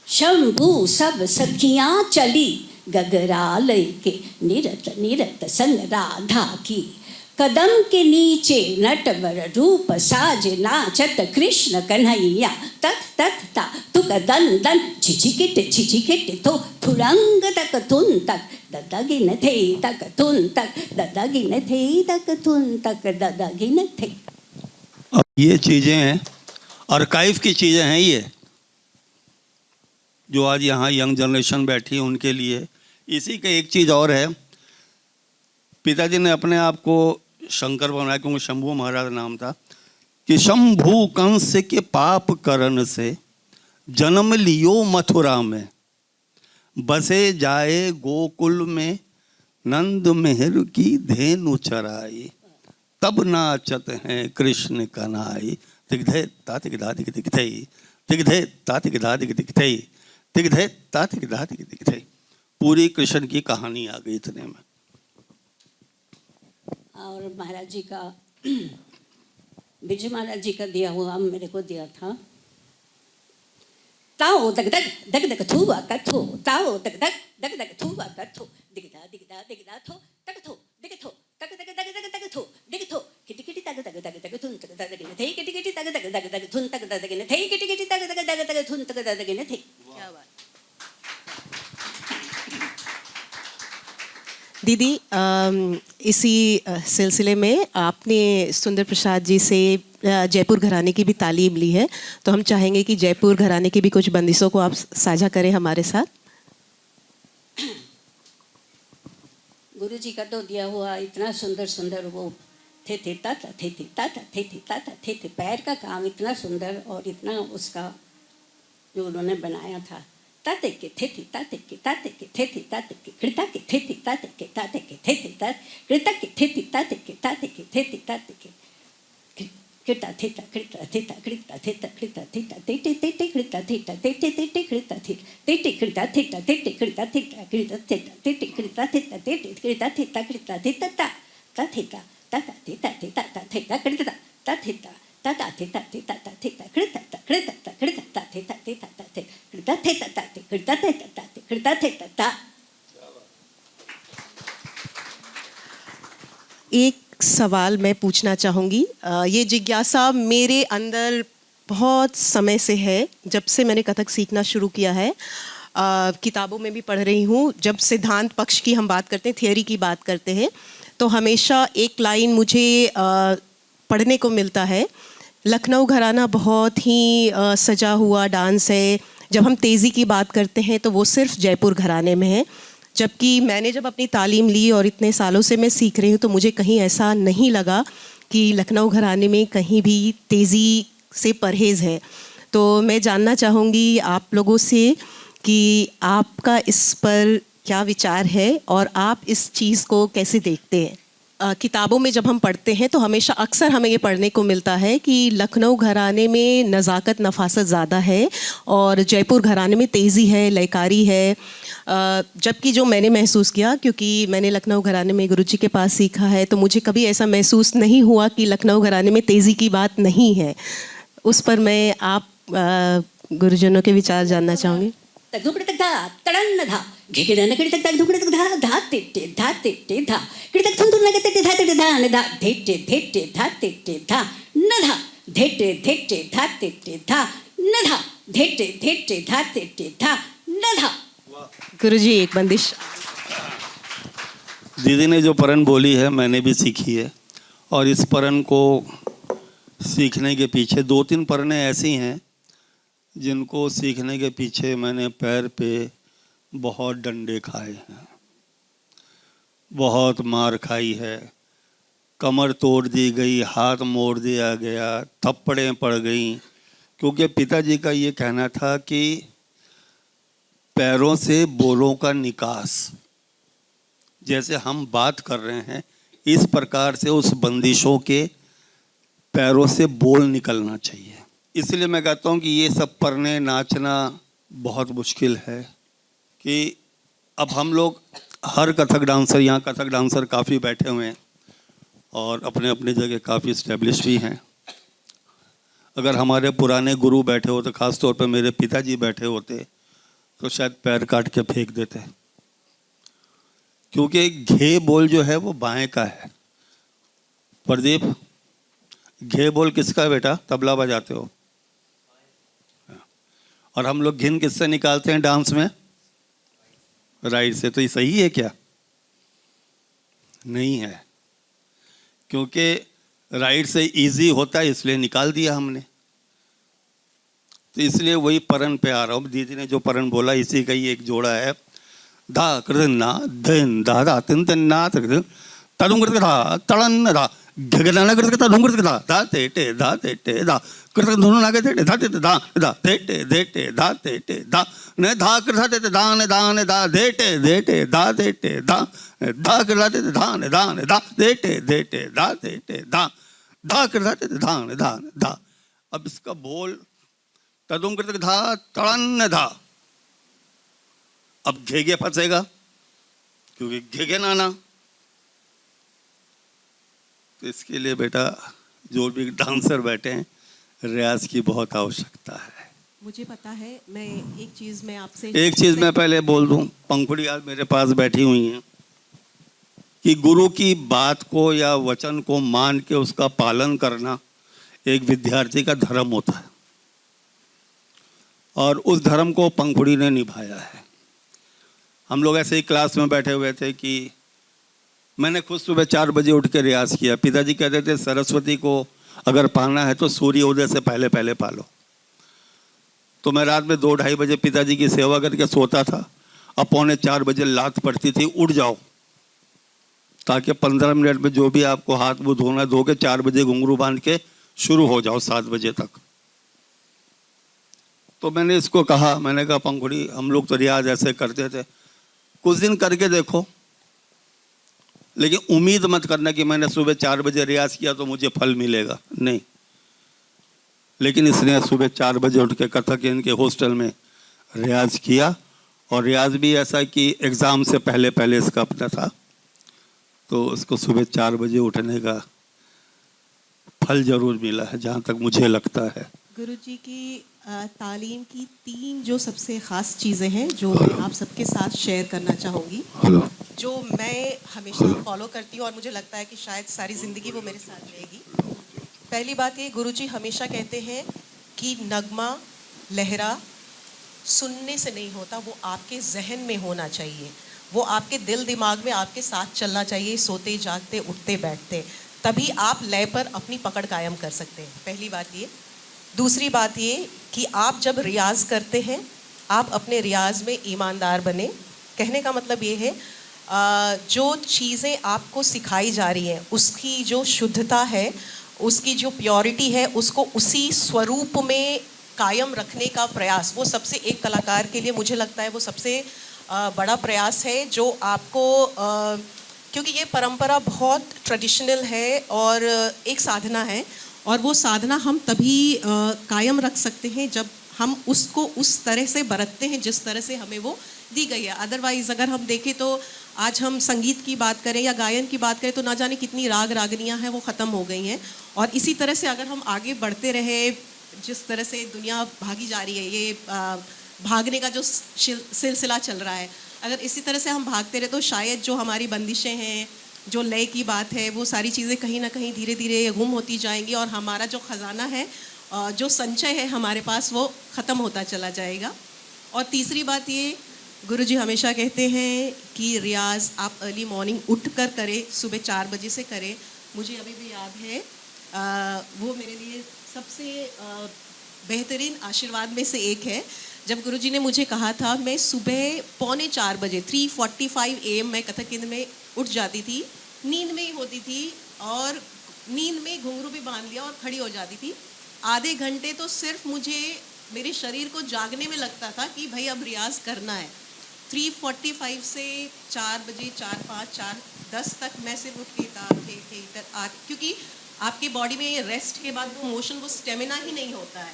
शंभु सब सखियां चली गगरालय के, निरत निरत संग राधा की, कदम के नीचे नटवर रूप साज नाचत कृष्ण कन्हैया, तत तत ता तुक दन दन छिछिकिट तो थुरंग तक तुन तक ददगिन थे तक तुन तक ददगिन थे तक तुन तक ददगिन थे। अब ये चीज़ें हैं, आर्काइव की चीज़ें हैं, ये जो आज यहाँ यंग जनरेशन बैठी है उनके लिए। इसी का एक चीज़ और है, पिताजी ने अपने आप को शंकर बनाया, क्योंकि शंभू महाराज नाम था, कि शंभू कंस के पाप करण से जन्म लियो मथुरा में, बसे जाए गोकुल में नंद मेहर की धेनु चराई, तब नाचत हैं कृष्ण कन्हाई, तिगधे ता तिगधा तिग तिगधे तिगधे ता तिगधा तिग तिगधे तिगधे ता तिगधा तिग तिगधे। पूरी कृष्ण की कहानी आ गई इतने में। और महाराज जी का, बिरजू महाराज जी का दिया हुआ मेरे को दिया था, ताओ दग दग दग दग थुआ का थो, ताओ दग दग दग दग थुआ का थो, दिगदा दिगदा दिगदा थो तक थो दिग थो तक दग दग दग दग थो दिग थो, किटी किटी तग दग दग दग थुन तग दग दग थे, किटी किटी तग दग दग दग थुन तग दग दग थे, किटी किटी तग दग दग दग थुन तग दग दग थे। क्या बात। दीदी, इसी सिलसिले में आपने सुंदर प्रसाद जी से जयपुर घराने की भी तालीम ली है, तो हम चाहेंगे कि जयपुर घराने की भी कुछ बंदिशों को आप साझा करें हमारे साथ। गुरु जी का तो दिया हुआ इतना सुंदर सुंदर वो थे ताता थे ताता थे ताता थे, पैर का काम इतना सुंदर और इतना उसका जो उन्होंने बनाया था, ताते के थे ताते के ताते के थे ताते के कृता के थे ताते के ताते के थे तात कृता के थे ताते के ताते के थे ताते के कृता थे कृता थे कृता थे कृता थे तेटे तेटे कृता थे तेटे तेटे कृता थे तेटे कृता थे तेटे कृता थे कृता थे तेटे कृता थे तेटे कृता थे कृता थे तता तथा तथा थे थे तथा थे कृता तथा तथा थे थे तथा थे कृता कृता कृता थे थे तथा थे कृता थे तथा थे कृता थे तथा थे कृता थे तथा। एक सवाल मैं पूछना चाहूँगी, ये जिज्ञासा मेरे अंदर बहुत समय से है, जब से मैंने कथक सीखना शुरू किया है। किताबों में भी पढ़ रही हूँ, जब सिद्धांत पक्ष की हम बात करते हैं, थियरी की बात करते हैं, तो हमेशा एक लाइन मुझे पढ़ने को मिलता है, लखनऊ घराना बहुत ही सजा हुआ डांस है। जब हम तेज़ी की बात करते हैं तो वो सिर्फ जयपुर घराने में है, जबकि मैंने जब अपनी तालीम ली और इतने सालों से मैं सीख रही हूँ तो मुझे कहीं ऐसा नहीं लगा कि लखनऊ घराने में कहीं भी तेज़ी से परहेज़ है। तो मैं जानना चाहूँगी आप लोगों से कि आपका इस पर क्या विचार है और आप इस चीज़ को कैसे देखते हैं? किताबों में जब हम पढ़ते हैं तो हमेशा अक्सर हमें ये पढ़ने को मिलता है कि लखनऊ घराने में नज़ाकत नफासत ज़्यादा है और जयपुर घराने में तेज़ी है, लयकारी है। जबकि जो मैंने महसूस किया, क्योंकि मैंने लखनऊ घराने में गुरुजी के पास सीखा है, तो मुझे कभी ऐसा महसूस नहीं हुआ कि लखनऊ घराने में तेज़ी की बात नहीं है। उस पर मैं आप गुरुजनों के विचार जानना चाहूँगी। गुरुजी एक बंदिश। दीदी ने जो परन बोली है मैंने भी सीखी है, और इस परन को सीखने के पीछे 2-3 परनें ऐसी हैं जिनको सीखने के पीछे मैंने पैर पे बहुत डंडे खाए हैं, बहुत मार खाई है, कमर तोड़ दी गई, हाथ मोड़ दिया गया, थप्पड़ें पड़ गई, क्योंकि पिताजी का ये कहना था कि पैरों से बोलों का निकास, जैसे हम बात कर रहे हैं इस प्रकार से उस बंदिशों के पैरों से बोल निकलना चाहिए। इसलिए मैं कहता हूँ कि ये सब पढ़ने नाचना बहुत मुश्किल है। कि अब हम लोग हर कथक डांसर, यहाँ कथक डांसर काफ़ी बैठे हुए हैं और अपने अपने जगह काफ़ी इस्टेब्लिश भी हैं। अगर हमारे पुराने गुरु बैठे होते, ख़ास तौर पे मेरे पिताजी बैठे होते, तो शायद पैर काट के फेंक देते, क्योंकि घे बोल जो है वो बाएं का है। प्रदीप, घे बोल किसका है बेटा? तबला बजाते हो। और हम लोग घिन किससे निकालते हैं डांस में? राइट से। तो ये सही है क्या? नहीं है, क्योंकि राइट से इजी होता है इसलिए निकाल दिया हमने। तो इसलिए वही परन पे आ रहा हूँ। दीदी ने जो परन बोला इसी का ही एक जोड़ा है। धा कृतना धन धा धा तिन तिन ना तरुण कृत धा तड़न धा गगन कृत तरुण कृत धा धा तेटे धा तेटे धा कृत धुन ना तेटे धा तेटे धा धा तेटे देटे धा तेटे धा ने धा कृत तेटे धा ने धा देटे देटे धा तेटे धा धा कृत तेटे धा ने धा देटे देटे धा तेटे धा धा कृत तेटे धा ने धा। अब इसका बोल तदुम कृत धा तड़न धा। अब घेगे फंसेगा क्योंकि घेगे नाना। तो इसके लिए बेटा जो भी डांसर बैठे हैं, रियाज की बहुत आवश्यकता है। मुझे पता है। मैं एक चीज़ मैं आपसे मैं पहले बोल दूं, पंखुड़ी आज मेरे पास बैठी हुई हैं, कि गुरु की बात को या वचन को मान के उसका पालन करना एक विद्यार्थी का धर्म होता है, और उस धर्म को पंखुड़ी ने निभाया है। हम लोग ऐसे ही क्लास में बैठे हुए थे कि मैंने खुद सुबह 4 बजे उठ के रियाज किया। पिताजी कहते थे सरस्वती को अगर पाना है तो सूर्योदय से पहले पहले पालो। तो मैं रात में 2-2:30 बजे पिताजी की सेवा करके सोता था। अब 3:45 बजे लात पड़ती थी, उठ जाओ, ताकि 15 मिनट में जो भी आपको हाथ मुँह धोना धो के 4 बजे घुंघरू बांध के शुरू हो जाओ 7 बजे तक। तो मैंने इसको कहा, मैंने कहा पंखुड़ी हम लोग तो रियाज ऐसे करते थे, कुछ दिन करके देखो, लेकिन उम्मीद मत करना कि मैंने सुबह 4 बजे रियाज किया तो मुझे फल मिलेगा, नहीं। लेकिन इसने सुबह 4 बजे उठ के कथक इनके हॉस्टल में रियाज किया, और रियाज भी ऐसा कि एग्ज़ाम से पहले पहले इसका अपना था, तो उसको सुबह 4 बजे उठने का फल जरूर मिला है, जहाँ तक मुझे लगता है। गुरुजी की तालीम की 3 जो सबसे ख़ास चीज़ें हैं जो मैं आप सबके साथ शेयर करना चाहूँगी, जो मैं हमेशा फॉलो करती हूँ और मुझे लगता है कि शायद सारी ज़िंदगी वो मेरे साथ रहेगी। पहली बात ये, गुरुजी हमेशा कहते हैं कि नगमा लहरा सुनने से नहीं होता, वो आपके जहन में होना चाहिए, वो आपके दिल दिमाग में आपके साथ चलना चाहिए, सोते जागते उठते बैठते, तभी आप लय पर अपनी पकड़ कायम कर सकते हैं। पहली बात ये। दूसरी बात ये कि आप जब रियाज करते हैं आप अपने रियाज में ईमानदार बने। कहने का मतलब ये है जो चीज़ें आपको सिखाई जा रही हैं उसकी जो शुद्धता है, उसकी जो प्योरिटी है, उसको उसी स्वरूप में कायम रखने का प्रयास, वो सबसे, एक कलाकार के लिए मुझे लगता है वो सबसे बड़ा प्रयास है जो आपको क्योंकि ये परंपरा बहुत ट्रेडिशनल है और एक साधना है, और वो साधना हम तभी कायम रख सकते हैं जब हम उसको उस तरह से बरतते हैं जिस तरह से हमें वो दी गई है। अदरवाइज़ अगर हम देखें तो आज हम संगीत की बात करें या गायन की बात करें तो ना जाने कितनी राग रागनियाँ हैं वो ख़त्म हो गई हैं, और इसी तरह से अगर हम आगे बढ़ते रहे, जिस तरह से दुनिया भागी जा रही है, ये भागने का जो सिलसिला चल रहा है, अगर इसी तरह से हम भागते रहे तो शायद जो हमारी बंदिशें हैं, जो लय की बात है, वो सारी चीज़ें कहीं ना कहीं धीरे धीरे गुम होती जाएंगी और हमारा जो ख़जाना है, जो संचय है हमारे पास, वो ख़त्म होता चला जाएगा। और तीसरी बात ये, गुरुजी हमेशा कहते हैं कि रियाज़ आप अर्ली मॉर्निंग उठ कर करें, सुबह 4 बजे से करें। मुझे अभी भी याद है, वो मेरे लिए सबसे बेहतरीन आशीर्वाद में से एक है जब गुरुजी ने मुझे कहा था, मैं सुबह 3:45 बजे 3:45 AM मैं कथक केंद्र में उठ जाती थी, नींद में ही होती थी और नींद में घुंघरू भी बांध लिया और खड़ी हो जाती थी। आधे घंटे तो सिर्फ मुझे मेरे शरीर को जागने में लगता था कि भाई अब रियाज़ करना है। 3:45 से 4 बजे 4:05 4:10 तक मैं सिर्फ उठ के इधर क्योंकि आपके बॉडी में रेस्ट के बाद वो मोशन, वो स्टेमिना ही नहीं होता है,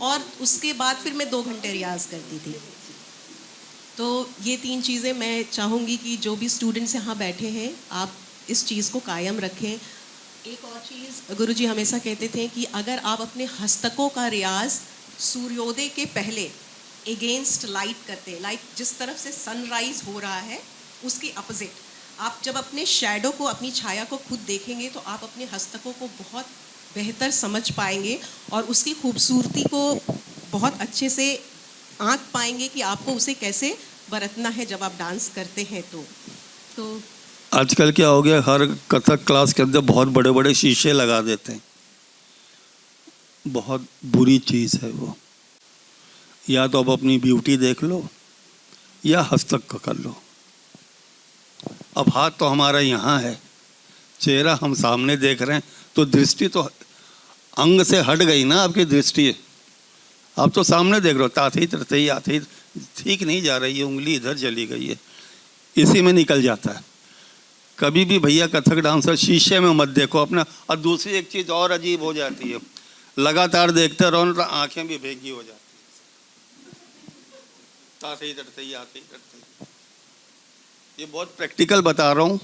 और उसके बाद फिर मैं 2 घंटे रियाज़ करती थी। तो ये 3 चीज़ें मैं चाहूँगी कि जो भी स्टूडेंट्स यहाँ बैठे हैं आप इस चीज़ को कायम रखें। एक और चीज़ गुरुजी हमेशा कहते थे कि अगर आप अपने हस्तकों का रियाज सूर्योदय के पहले एगेंस्ट लाइट करते, लाइट जिस तरफ से सनराइज हो रहा है उसके अपोजिट, आप जब अपने शैडो को, अपनी छाया को खुद देखेंगे तो आप अपने हस्तकों को बहुत बेहतर समझ पाएंगे और उसकी खूबसूरती को बहुत अच्छे से आंक पाएंगे कि आपको उसे कैसे बरतना है जब आप डांस करते हैं। तो आजकल क्या हो गया, हर कथक क्लास के अंदर बहुत बड़े बड़े शीशे लगा देते हैं। बहुत बुरी चीज़ है वो। या तो अब अपनी ब्यूटी देख लो या हस्तक का कर लो। अब हाथ तो हमारा यहाँ है, चेहरा हम सामने देख रहे हैं, तो दृष्टि तो अंग से हट गई ना आपकी दृष्टि। आप तो सामने देख रहे हो, ताथी तरथई आथी ठीक नहीं जा रही है, उंगली इधर चली गई है, इसी में निकल जाता है। कभी भी भैया कथक डांसर शीशे में मत देखो अपना। और दूसरी एक चीज़ और अजीब हो जाती है, लगातार देखते रहो तो आंखें भी भेगी हो जाती है। ये बहुत प्रैक्टिकल बता रहा हूँ,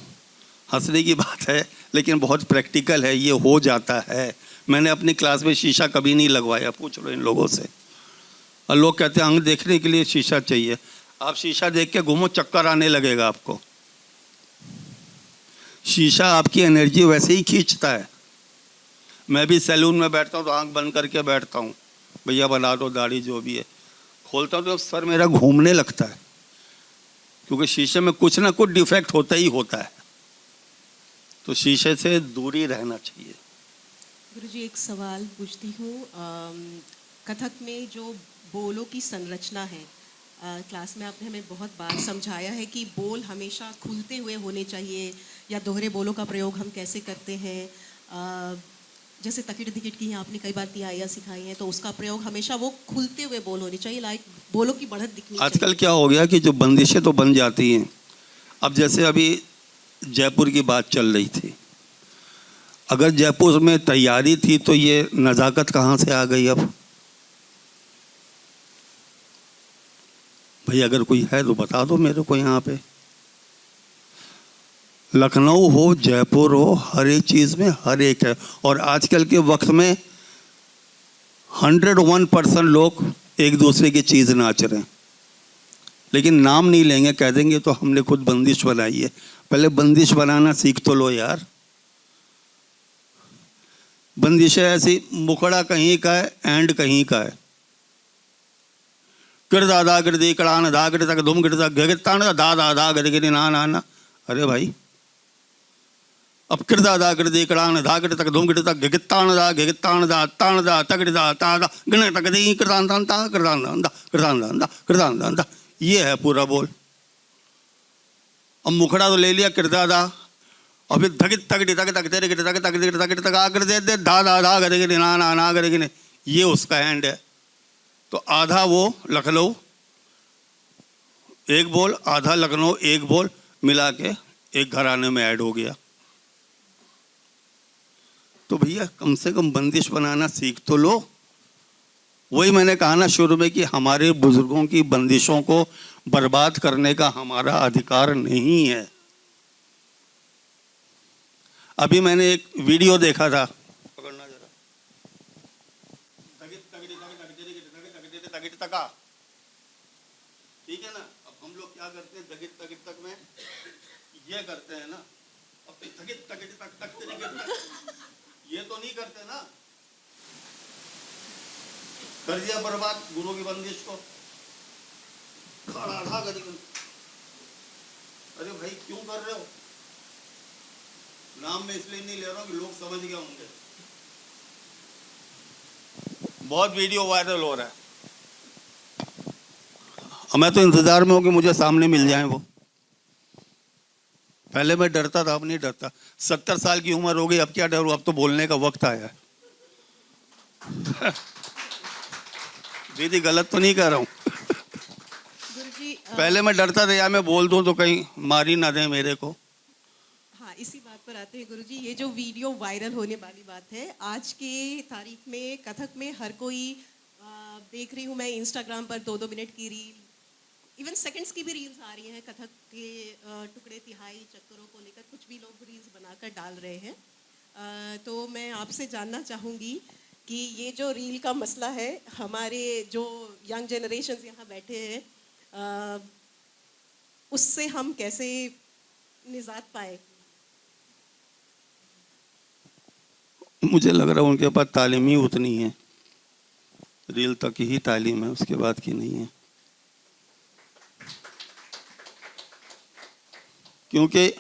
हंसने की बात है लेकिन बहुत प्रैक्टिकल है, ये हो जाता है। मैंने अपनी क्लास में शीशा कभी नहीं लगवाया, पूछ लो इन लोगों से। और लोग कहते हैं अंग देखने के लिए शीशा चाहिए। आप शीशा देख के घूमो, चक्कर आने लगेगा आपको। शीशा आपकी एनर्जी वैसे ही खींचता है। मैं भी सैलून में बैठता हूँ तो आंख बंद करके बैठता हूँ, भैया बना दो दाढ़ी जो भी है। खोलता हूँ तो सर मेरा घूमने लगता है, क्योंकि शीशे में कुछ ना कुछ डिफेक्ट होता ही होता है। तो शीशे से दूरी रहना चाहिए। गुरुजी एक सवाल पूछती हूँ, कथक में जो बोलों की संरचना है, क्लास में आपने हमें बहुत बार समझाया है कि बोल हमेशा खुलते हुए होने चाहिए, या दोहरे बोलों का प्रयोग हम कैसे करते हैं। जैसे तकिट दिकिट की आपने कई बार तिहाइयाँ सिखाई हैं, तो उसका प्रयोग हमेशा वो खुलते हुए बोल होनी चाहिए, लाइक बोलों की बढ़त दिखनी चाहिए। आजकल क्या हो गया कि जो बंदिशें तो बन जाती हैं। अब जैसे अभी जयपुर की बात चल रही थी, अगर जयपुर में तैयारी थी तो ये नज़ाकत कहाँ से आ गई? अब भाई अगर कोई है तो बता दो मेरे को। यहाँ पे लखनऊ हो, जयपुर हो, हर एक चीज़ में हर एक है। और आजकल के वक्त में 101% लोग एक दूसरे की चीज़ नाच रहे हैं, लेकिन नाम नहीं लेंगे, कह देंगे तो हमने खुद बंदिश बनाई है। पहले बंदिश बनाना सीख तो लो यार। बंदिश है ऐसी, मुखड़ा कहीं का है, एंड कहीं का है। कृदा दा कृति कड़ान दा कृत तक धूम कृत गिरतान दा दा दा गिरी ना ना ना। अरे भाई अब कृदा दा कृति कड़ान दा कृत तक धूम कृत गिगतान दा तान दा तगड़ा ता दा गण तक दी कृतान ता कृतान दा कृतान दा कृतान दा। ये है पूरा बोल। अब मुखड़ा तो ले लिया कृदा दा, और फिर धगित तगड़ी तक तक तेरे तक तक तक तक आकर दे दे दा दा दा करेगी ना ना ना करेगी। ये उसका हैंड है। तो आधा वो लखनऊ एक बोल आधा लखनऊ एक बोल मिला के एक घराने में ऐड हो गया। तो भैया कम से कम बंदिश बनाना सीख तो लो। वही मैंने कहा ना शुरू में कि हमारे बुजुर्गों की बंदिशों को बर्बाद करने का हमारा अधिकार नहीं है। अभी मैंने एक वीडियो देखा था, पकड़ना जरा, ठीक है ना। अब हम लोग क्या करते हैं, दगित तगित तक में ये करते हैं ना, अब थगित तगित तक तक ये तो नहीं करते ना। कर दिया बर्बाद गुरु की बंदिश को। खड़ा कर दिया। अरे भाई क्यों कर रहे हो? नाम मैं इसलिए नहीं ले रहा हूं कि लोग समझ गए होंगे। बहुत वीडियो वायरल हो रहा है। मैं तो इंतजार में हूं कि मुझे सामने मिल जाए वो। पहले मैं डरता था, अब नहीं डरता। 70 साल की उम्र हो गई, अब क्या डरूं? अब तो बोलने का वक्त आया है। दीदी गलत तो नहीं कह रहा हूं? गुरुजी पहले मैं डरता था यार मैं बोल दूं तो कहीं मारी ना दे मेरे को। हाँ, इसी बात पर आते हैं गुरुजी। ये जो वीडियो वायरल होने वाली बात है, आज के तारीख में कथक में हर कोई देख रही हूँ मैं इंस्टाग्राम पर 2-2 मिनट की रील, इवन सेकंड्स की भी रील्स आ रही हैं कथक के टुकड़े तिहाई चक्करों को लेकर। कुछ भी लोग रील्स बनाकर डाल रहे हैं। तो मैं आपसे जानना चाहूँगी कि ये जो रील का मसला है, हमारे जो यंग जनरेशन यहाँ बैठे हैं, उससे हम कैसे निजात पाए? मुझे लग रहा है उनके पास तालीम ही उतनी है, रील तक ही तालीम है, उसके बाद की नहीं है। क्योंकि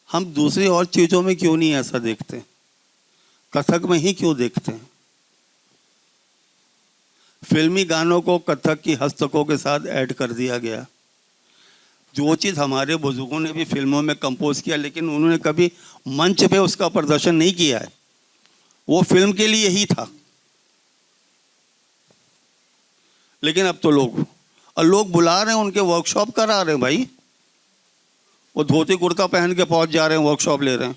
हम दूसरी और चीजों में क्यों नहीं ऐसा देखते, कथक में ही क्यों देखते हैं? फिल्मी गानों को कथक की हस्तकों के साथ ऐड कर दिया गया। जो चीज़ हमारे बुजुर्गों ने भी फिल्मों में कंपोज किया, लेकिन उन्होंने कभी मंच पे उसका प्रदर्शन नहीं किया है, वो फिल्म के लिए ही था। लेकिन अब तो लोग बुला रहे हैं, उनके वर्कशॉप करा रहे हैं भाई। वो धोती कुर्ता पहन के पहुंच जा रहे हैं, वर्कशॉप ले रहे हैं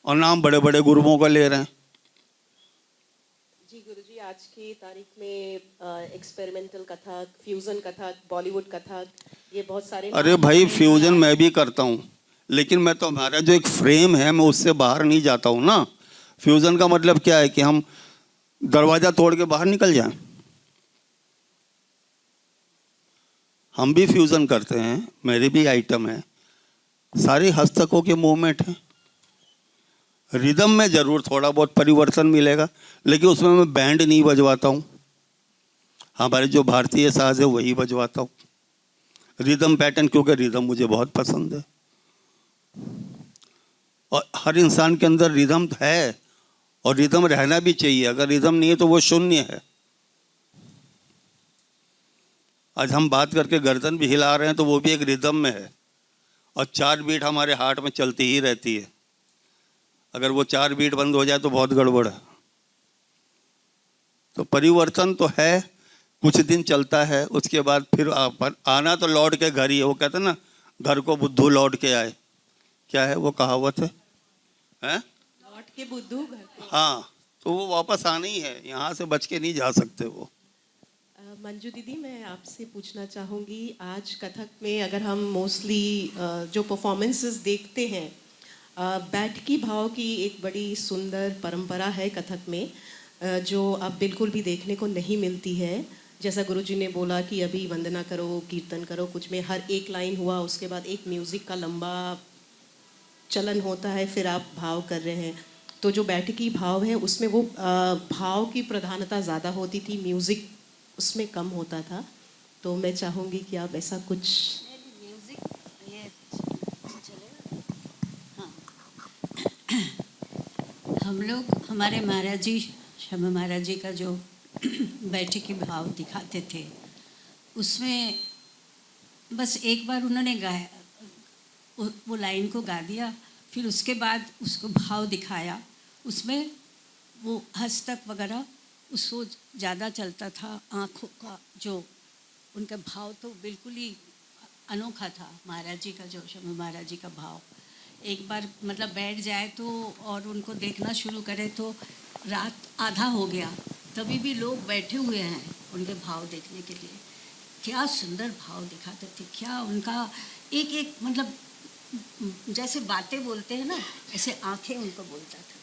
और नाम बड़े बड़े गुरुओं का ले रहे हैं। जी गुरुजी, आज की तारीख में एक्सपेरिमेंटल कथक, फ्यूजन कथक, बॉलीवुड कथक, ये बहुत सारे। अरे भाई फ्यूजन मैं भी करता हूँ, लेकिन मैं तो हमारा जो एक फ्रेम है मैं उससे बाहर नहीं जाता हूँ ना। फ्यूजन का मतलब क्या है कि हम दरवाजा तोड़ के बाहर निकल जाएं। हम भी फ्यूजन करते हैं, मेरे भी आइटम है, सारे हस्तकों के मूवमेंट हैं। रिदम में जरूर थोड़ा बहुत परिवर्तन मिलेगा, लेकिन उसमें मैं बैंड नहीं बजवाता हूँ। हमारे जो भारतीय साज है वही बजवाता हूँ, रिदम पैटर्न, क्योंकि रिदम मुझे बहुत पसंद है। और हर इंसान के अंदर रिदम है और रिदम रहना भी चाहिए। अगर रिदम नहीं है तो वो शून्य है। आज हम बात करके गर्दन भी हिला रहे हैं तो वो भी एक रिदम में है, और 4 बीट हमारे हार्ट में चलती ही रहती है। अगर वो 4 बीट बंद हो जाए तो बहुत गड़बड़ है। तो परिवर्तन तो है, कुछ दिन चलता है, उसके बाद फिर आना तो लौट के घर ही है। वो कहते हैं ना, घर को बुद्धू लौट के आए, क्या है वो कहावत है? लौट के बुद्धू घर को। हाँ, तो वो वापस आना ही है, यहाँ से बच के नहीं जा सकते वो। मंजू दीदी, मैं आपसे पूछना चाहूँगी, आज कथक में अगर हम मोस्टली जो परफॉर्मेंसेस देखते हैं, बैठकी भाव की एक बड़ी सुंदर परंपरा है कथक में, जो अब बिल्कुल भी देखने को नहीं मिलती है। जैसा गुरुजी ने बोला कि अभी वंदना करो, कीर्तन करो, कुछ में हर एक लाइन हुआ, उसके बाद एक म्यूज़िक का लंबा चलन होता है, फिर आप भाव कर रहे हैं। तो जो बैठकी भाव है उसमें वो भाव की प्रधानता ज़्यादा होती थी, म्यूज़िक उसमें कम होता था। तो मैं चाहूँगी कि आप ऐसा कुछ। म्यूजिक ये चलेगा। हाँ, हम लोग हमारे महाराज जी, शर्मा महाराज जी का जो बैठकी भाव दिखाते थे, उसमें बस एक बार उन्होंने गाया, वो लाइन को गा दिया, फिर उसके बाद उसको भाव दिखाया, उसमें वो हस्तक वगैरह उसको ज़्यादा चलता था। आँखों का जो उनका भाव तो बिल्कुल ही अनोखा था। महाराज जी का जो शंभू महाराज जी का भाव, एक बार मतलब बैठ जाए तो और उनको देखना शुरू करे तो रात आधा हो गया तभी भी लोग बैठे हुए हैं उनके भाव देखने के लिए। क्या सुंदर भाव दिखाते थे, क्या उनका एक एक मतलब जैसे बातें बोलते हैं ना, ऐसे आंखें उनको बोलता था,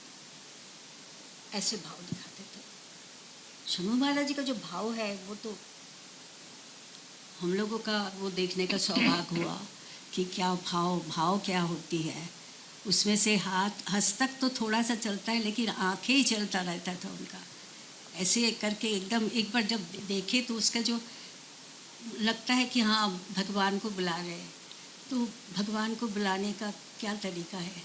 ऐसे भाव दिखाते थे। शंभू महाराज जी का जो भाव है वो तो हम लोगों का वो देखने का सौभाग्य हुआ कि क्या भाव क्या होती है। उसमें से हस्तक तो थोड़ा सा चलता है लेकिन आंखें ही चलता रहता था उनका, ऐसे करके एकदम। एक बार जब देखे तो उसका जो लगता है कि हाँ भगवान को बुला रहे हैं, तो भगवान को बुलाने का क्या तरीका है।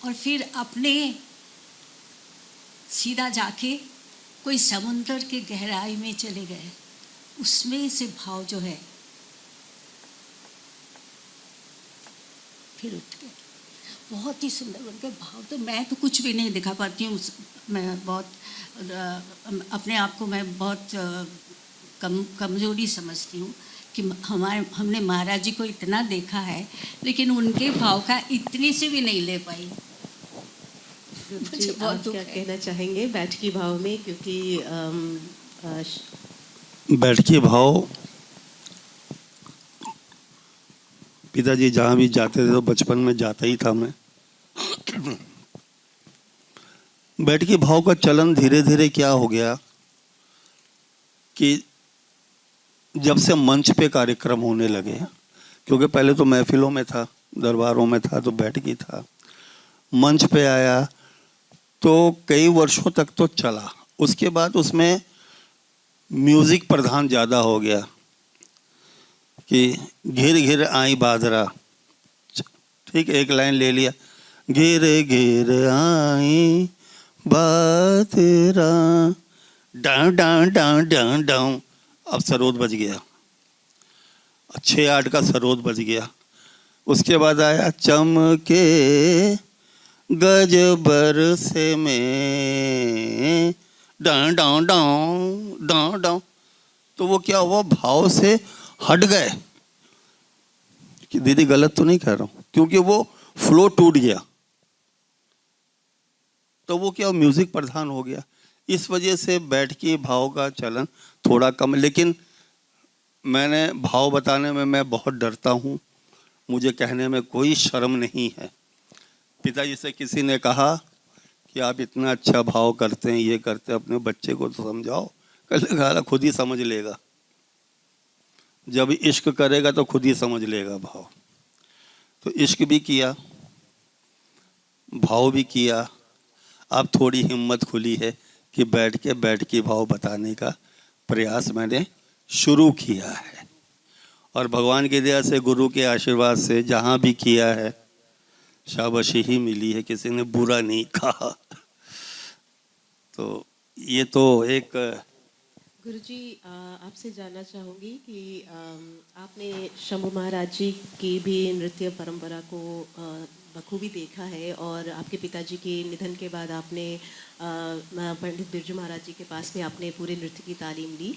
और फिर अपने सीधा जाके कोई समुंदर के गहराई में चले गए, उसमें से भाव जो है फिर उठ गए। बहुत ही सुंदर उनके भाव, तो मैं तो कुछ भी नहीं दिखा पाती हूँ। मैं बहुत अपने आप को मैं बहुत कमज़ोरी समझती हूँ कि हमने महाराज जी को इतना देखा है लेकिन उनके भाव का इतने से भी नहीं ले पाई। जी, आप क्या कहना चाहेंगे बैठकी भाव में, क्योंकि बैठकी भाव पिताजी जहाँ भी जाते थे तो बचपन में जाता ही था मैं। बैठकी भाव का चलन धीरे धीरे क्या हो गया कि जब से मंच पे कार्यक्रम होने लगे, क्योंकि पहले तो महफिलों में था, दरबारों में था, तो बैठकी था, मंच पे आया तो कई वर्षों तक तो चला। उसके बाद उसमें म्यूजिक प्रधान ज़्यादा हो गया कि घिर घिर आई बादरा, ठीक, एक लाइन ले लिया, घिर घिर आई बादरा, डां डां डां डां डां, अब सरोद बज गया, 6-8 का सरोद बज गया। उसके बाद आया चमके गज बरसे में, डां डां डां डां डां। तो वो क्या हुआ, भाव से हट गए कि दीदी गलत तो नहीं कह रहा हूं, क्योंकि वो फ्लो टूट गया, तो वो क्या म्यूजिक प्रधान हो गया। इस वजह से बैठकी भाव का चलन थोड़ा कम। लेकिन मैंने भाव बताने में मैं बहुत डरता हूँ, मुझे कहने में कोई शर्म नहीं है। पिताजी से किसी ने कहा कि आप इतना अच्छा भाव करते हैं, ये करते हैं, अपने बच्चे को तो समझाओ। कल कहा खुद ही समझ लेगा, जब इश्क करेगा तो खुद ही समझ लेगा भाव। तो इश्क भी किया, भाव भी किया। अब थोड़ी हिम्मत खुली है कि बैठ के भाव बताने का प्रयास मैंने शुरू किया है, और भगवान की दया से, गुरु के आशीर्वाद से जहाँ भी किया है शाबाशी ही मिली है, किसी ने बुरा नहीं कहा। तो ये तो एक गुरुजी, आपसे जानना चाहूँगी कि आपने शंभू महाराज जी की भी नृत्य परंपरा को बखूबी देखा है, और आपके पिताजी के निधन के बाद आपने पंडित बिरजू महाराज जी के पास में आपने पूरे नृत्य की तालीम ली।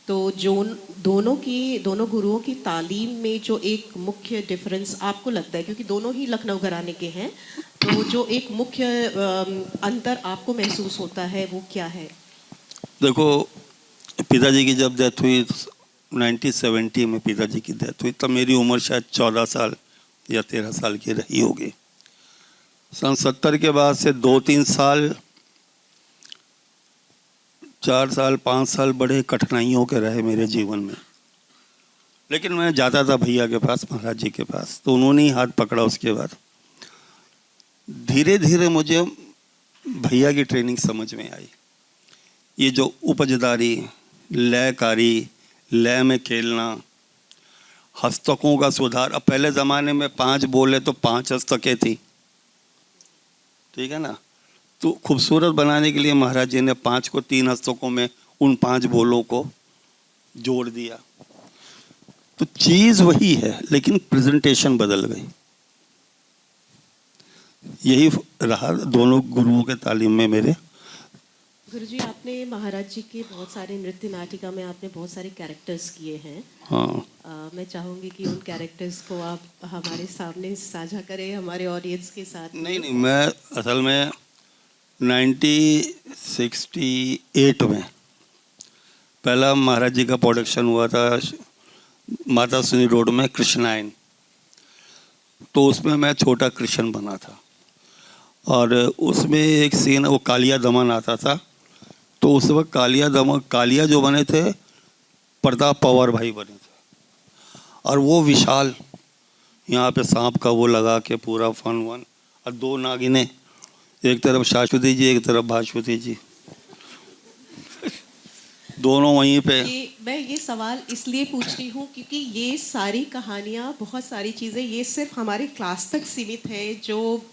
तो जो दोनों गुरुओं की तालीम में जो एक मुख्य डिफरेंस आपको लगता है, क्योंकि दोनों ही लखनऊ घराने के हैं, तो जो एक मुख्य अंतर आपको महसूस होता है वो क्या है? देखो, पिताजी की जब डेथ हुई 1970 में, पिताजी की डेथ हुई, तब मेरी उम्र शायद 14 साल या 13 साल की रही होगी। सन 70 के बाद से 2-3 साल, 4 साल 5 साल बड़े कठिनाइयों के रहे मेरे जीवन में। लेकिन मैं जाता था भैया के पास, महाराज जी के पास, तो उन्होंने ही हाथ पकड़ा। उसके बाद धीरे धीरे मुझे भैया की ट्रेनिंग समझ में आई। ये जो उपजदारी, लयकारी, लय में खेलना, हस्तकों का सुधार। अब पहले ज़माने में 5 बोले तो 5 हस्तकें थी, ठीक है ना। तो खूबसूरत बनाने के लिए महाराज जी ने 5 को 3 हस्तकों में उन 5 बोलों को जोड़ दिया। तो चीज़ वही है लेकिन प्रेजेंटेशन बदल गई। यही रहा दोनों गुरुओं के तालीम में मेरे। गुरुजी, आपने महाराज जी के बहुत सारे नृत्य नाटिका में आपने बहुत सारे कैरेक्टर्स किए हैं। हाँ, मैं चाहूँगी कि उन कैरेक्टर्स को आप हमारे सामने साझा करें, हमारे ऑडियंस के साथ। नहीं, मैं असल में 1968 में पहला महाराज जी का प्रोडक्शन हुआ था माता सुनी रोड में, कृष्णायन। तो उसमें मैं छोटा कृष्ण बना था और उसमें एक सीन, वो कालिया दमन आता था। तो उस वक्त कालिया जो बने थे प्रताप पवार भाई बने थे, और वो विशाल यहाँ पे सांप का वो लगा के पूरा फन वन, और दो नागिने, एक तरफ शाश्वती जी एक तरफ भाश्वती जी, दोनों वहीं पे। मैं ये सवाल इसलिए पूछ रही हूँ क्योंकि ये सारी कहानियाँ, बहुत सारी चीज़ें, ये सिर्फ हमारे क्लास तक सीमित है, जो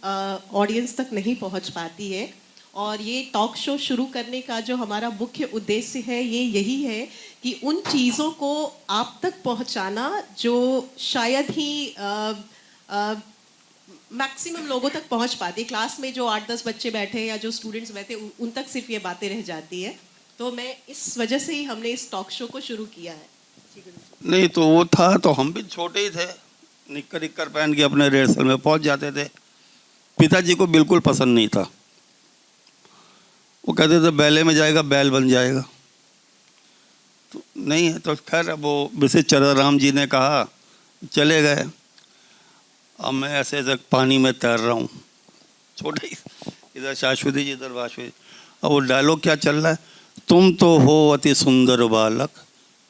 ऑडियंस तक नहीं पहुँच पाती है। और ये टॉक शो शुरू करने का जो हमारा मुख्य उद्देश्य है, ये यही है कि उन चीज़ों को आप तक पहुँचाना जो शायद ही मैक्सिमम लोगों तक पहुँच पाती। क्लास में जो 8-10 बच्चे बैठे या जो स्टूडेंट्स बैठे, उन तक सिर्फ ये बातें रह जाती है। तो मैं इस वजह से ही हमने इस टॉक शो को शुरू किया है। नहीं तो वो था, तो हम भी छोटे ही थे, निक्कर पहन के अपने रिहर्सल में पहुंच जाते थे। पिताजी को बिल्कुल पसंद नहीं था, वो कहते थे बैले में जाएगा बैल बन जाएगा। तो नहीं है, तो खैर वो विशेष चरण राम जी ने कहा, चले गए। अब मैं ऐसे ऐसे पानी में तैर रहा हूँ, छोटे ही, इधर शाश्वती जी इधर भाश्वती। अब वो डायलॉग क्या चल रहा है, तुम तो हो अति सुंदर बालक,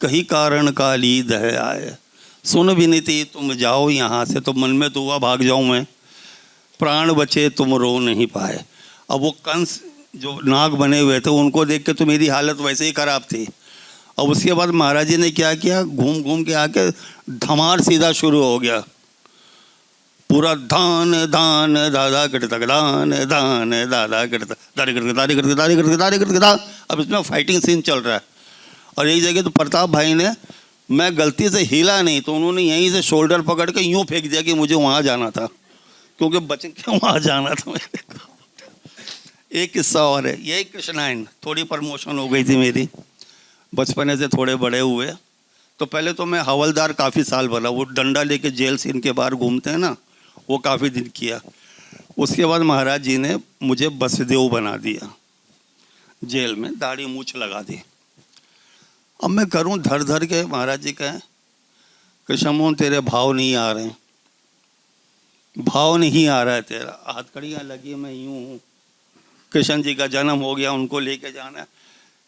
कहीं कारण काली दह आए, सुन विनती तुम जाओ यहाँ से। तो मन में तो हुआ भाग जाऊँ मैं, प्राण बचे तुम रो नहीं पाए। अब वो कंस जो नाग बने हुए थे उनको देख के तो मेरी हालत वैसे ही खराब थी। अब उसके बाद महाराज जी ने क्या किया, घूम घूम के आके धमार सीधा शुरू हो गया, पूरा धान धान दादा करतक दान दान दादा करतक दारी करके दारी करके दारी करके दारी करके दा। अब इसमें फाइटिंग सीन चल रहा है, और एक जगह तो प्रताप भाई ने, मैं गलती से हिला नहीं तो उन्होंने यहीं से शोल्डर पकड़ के यूँ फेंक दिया कि मुझे वहाँ जाना था, क्योंकि बच के वहाँ जाना था मेरे को। एक किस्सा और है, यही कृष्णायन, थोड़ी प्रमोशन हो गई थी मेरी, बचपने से थोड़े बड़े हुए। तो पहले तो मैं हवलदार काफ़ी साल बना, वो डंडा लेके जेल से इनके बाहर घूमते हैं ना, वो काफ़ी दिन किया। उसके बाद महाराज जी ने मुझे बसदेव बना दिया, जेल में दाढ़ी मूछ लगा दी। अब मैं करूं धर धर के, महाराज जी कहें कृष्ण मोहन तेरे भाव नहीं आ रहे, भाव नहीं आ रहा है तेरा, हथकड़ियाँ लगी, मैं यूँ हूँ, कृष्ण जी का जन्म हो गया, उनको लेके जाना,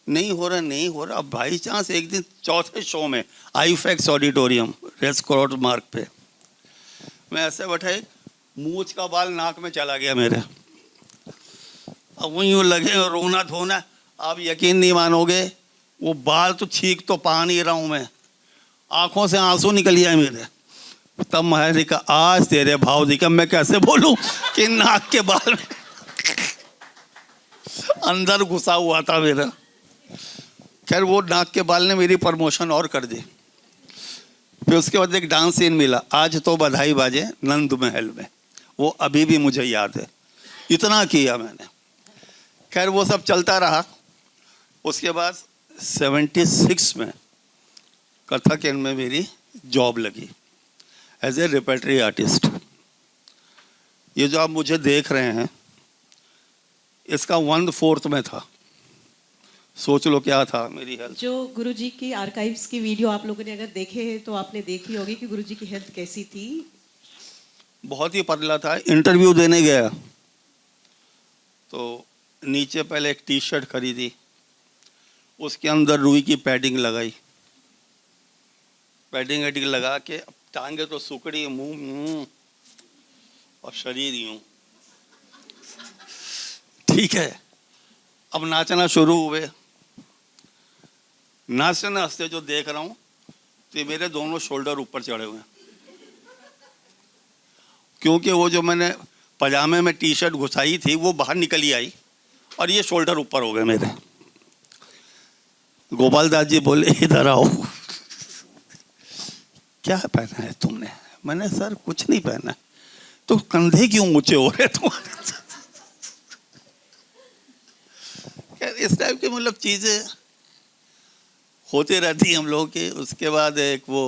नहीं हो रहा नहीं हो रहा। अब बाई चांस एक दिन चौथे शो में आईफैक्स ऑडिटोरियम रेस क्रॉस मार्ग पे मैं ऐसे बैठे, मूछ का बाल नाक में चला गया मेरे, अब वहीं यूँ लगे रोना धोना। आप यकीन नहीं मानोगे, वो बाल तो छींक तो पा नहीं रहा हूँ मैं, आंखों से आंसू निकल गया मेरे। तब महाराज जी का आज तेरे भाव दिखा, मैं कैसे बोलूं कि नाक के बाल में अंदर घुसा हुआ था मेरा। खैर वो नाक के बाल ने मेरी प्रमोशन और कर दी। फिर उसके बाद एक डांस सीन मिला, आज तो बधाई बाजे नंद महल में, वो अभी भी मुझे याद है, इतना किया मैंने। खैर वो सब चलता रहा। उसके बाद 76 में कथक में मेरी जॉब लगी एज ए रिपर्टरी आर्टिस्ट। ये जो आप मुझे देख रहे हैं, इसका 1/4 में था, सोच लो क्या था मेरी हेल्थ। जो गुरुजी की आर्काइव्स की वीडियो आप लोगों ने अगर देखे हैं तो आपने देखी होगी कि गुरुजी की हेल्थ कैसी थी। बहुत ही पतला था। इंटरव्यू देने गया तो नीचे पहले एक टी शर्ट खरीदी, उसके अंदर रुई की पैडिंग लगाई, पैडिंग वैडिंग लगा के टांगे तो सुकड़ी, मुंह और शरीर यूं, ठीक है। अब नाचना शुरू हुए, नाचते नाचते जो देख रहा हूँ तो ये मेरे दोनों शोल्डर ऊपर चढ़े हुए हैं, क्योंकि वो जो मैंने पजामे में टी शर्ट घुसाई थी वो बाहर निकली आई और ये शोल्डर ऊपर हो गए मेरे। गोपाल दास जी बोले इधर आओ, क्या पहना है तुमने? मैंने सर कुछ नहीं पहना। तो कंधे क्यों ऊंचे हो रहे तुम्हारे? इस टाइप की मतलब चीज़ें होती रहती हैं हम लोगों की। उसके बाद एक वो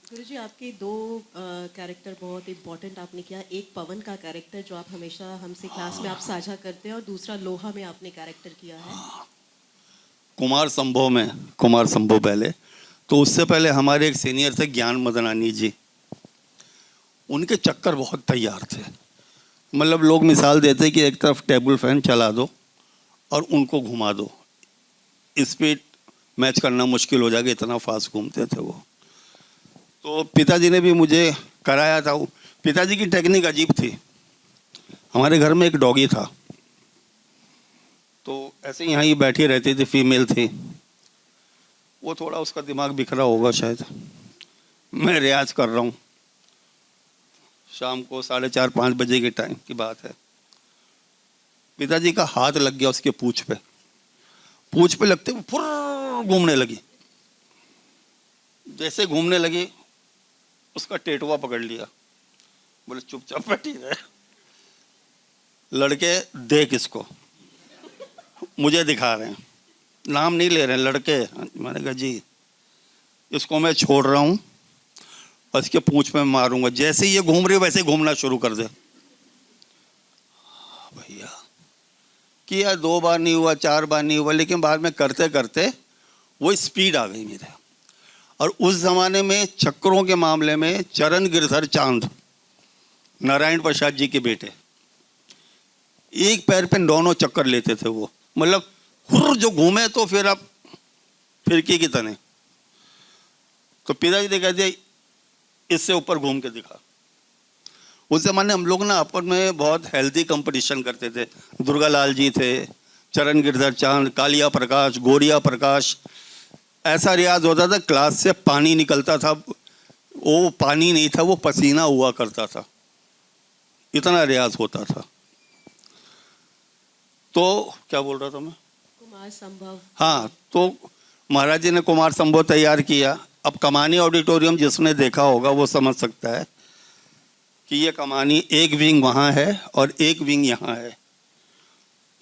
गुरुजी, आपके दो कैरेक्टर बहुत इम्पोर्टेंट आपने किया। एक पवन का कैरेक्टर जो आप हमेशा हमसे क्लास में आप साझा करते हैं, और दूसरा लोहा में आपने कैरेक्टर किया है। कुमार संभव पहले, तो उससे पहले हमारे एक सीनियर थे ज्ञान मदनानी जी, उनके चक्कर बहुत तैयार थे। मतलब लोग मिसाल देते कि एक तरफ टेबल फैन चला दो और उनको घुमा दो, स्पीड मैच करना मुश्किल हो जाएगा, इतना फास्ट घूमते थे वो। तो पिताजी ने भी मुझे कराया था। पिताजी की टेक्निक अजीब थी। हमारे घर में एक डॉगी था, तो ऐसे यहाँ ही बैठी रहती थी, फीमेल थी। वो थोड़ा उसका दिमाग बिखरा होगा शायद। मैं रियाज कर रहा हूँ, शाम को 4:30-5 बजे के टाइम की बात है। पिताजी का हाथ लग गया उसके पूंछ पे लगते वो फुर्र घूमने लगी। जैसे घूमने लगी उसका टेटुआ पकड़ लिया, बोले चुपचाप बैठी रहे। लड़के देख इसको, मुझे दिखा रहे हैं, नाम नहीं ले रहे हैं, लड़के। मैंने कहा जी इसको मैं छोड़ रहा हूँ और इसके पूंछ पे मारूंगा, जैसे ये घूम रही वैसे घूमना शुरू कर दे। भैया किया, 2 बार नहीं हुआ, 4 बार नहीं हुआ, लेकिन बाद में करते करते वो स्पीड आ गई मेरे। और उस जमाने में चक्करों के मामले में चरण गिरधर चांद, नारायण प्रसाद जी के बेटे, एक पैर पे दोनों चक्कर लेते थे वो। मतलब हुर्र जो घूमे तो फिर अब फिरकी की तरह। तो पिताजी ने कह दिया इससे ऊपर घूम के दिखा। उस जमाने हम लोग ना अपन में बहुत हेल्दी कंपटीशन करते थे। दुर्गा लाल जी थे, चरण गिरधर चांद, कालिया प्रकाश, गोरिया प्रकाश। ऐसा रियाज होता था क्लास से पानी निकलता था, वो पानी नहीं था, वो पसीना हुआ करता था, इतना रियाज होता था। तो क्या बोल रहा था मैं? कुमार संभव। हाँ, तो महाराज जी ने कुमार संभव तैयार किया। अब कमानी ऑडिटोरियम जिसने देखा होगा वो समझ सकता है कि ये कमानी एक विंग वहाँ है और एक विंग यहाँ है।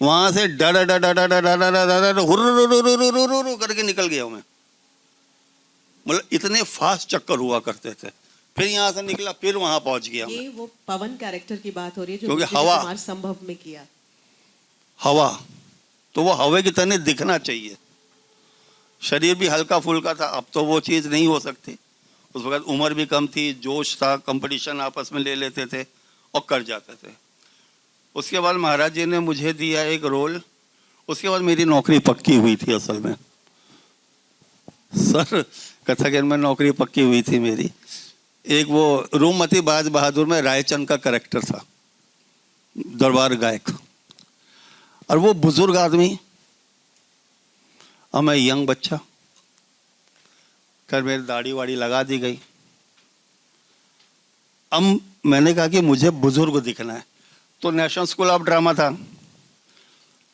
वहाँ से डर डर डर डर डर डर हुर्र करके निकल गया मैं। मतलब इतने फास्ट चक्कर हुआ करते थे। फिर यहाँ से निकला, फिर वहाँ पहुँच गया। ये वो पवन कैरेक्टर की बात हो रही है जो क्योंकि गुरुजी ने हवा- कुमार संभव में किया। हवा तो वो हवा की तरह दिखना चाहिए। शरीर भी हल्का फुल्का था, अब तो वो चीज़ नहीं हो सकती। उस वक्त उम्र भी कम थी, जोश था, कंपटीशन आपस में ले लेते थे और कर जाते थे। उसके बाद महाराज जी ने मुझे दिया एक रोल। उसके बाद मेरी नौकरी पक्की हुई थी असल में। सर कथक में नौकरी पक्की हुई थी मेरी। एक वो रूममती बाज बहादुर में रायचंद का कैरेक्टर था, दरबार गायक। और वो बुजुर्ग आदमी और मैं यंग बच्चा। खैर मेरी दाढ़ी वाड़ी लगा दी गई। अब मैंने कहा कि मुझे बुजुर्ग दिखना है, तो नेशनल स्कूल ऑफ ड्रामा था,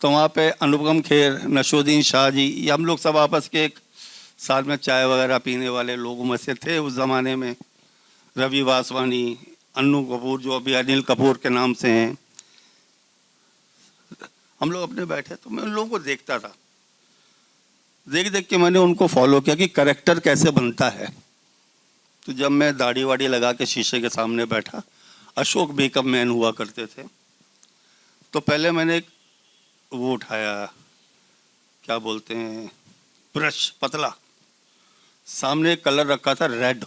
तो वहाँ पे अनुपम खेर, नशोद्दीन शाह जी, ये हम लोग सब आपस के एक साथ में चाय वगैरह पीने वाले लोगों में से थे उस ज़माने में। रवि वासवानी, अन्नू कपूर जो अभी अनिल कपूर के नाम से हैं, हम लोग अपने बैठे, तो मैं उन लोगों को देखता था। देख देख के मैंने उनको फॉलो किया कि कैरेक्टर कैसे बनता है। तो जब मैं दाढ़ी वाड़ी लगा के शीशे के सामने बैठा, अशोक मेकअप मैन हुआ करते थे, तो पहले मैंने एक वो उठाया, क्या बोलते हैं, ब्रश पतला, सामने एक कलर रखा था रेड,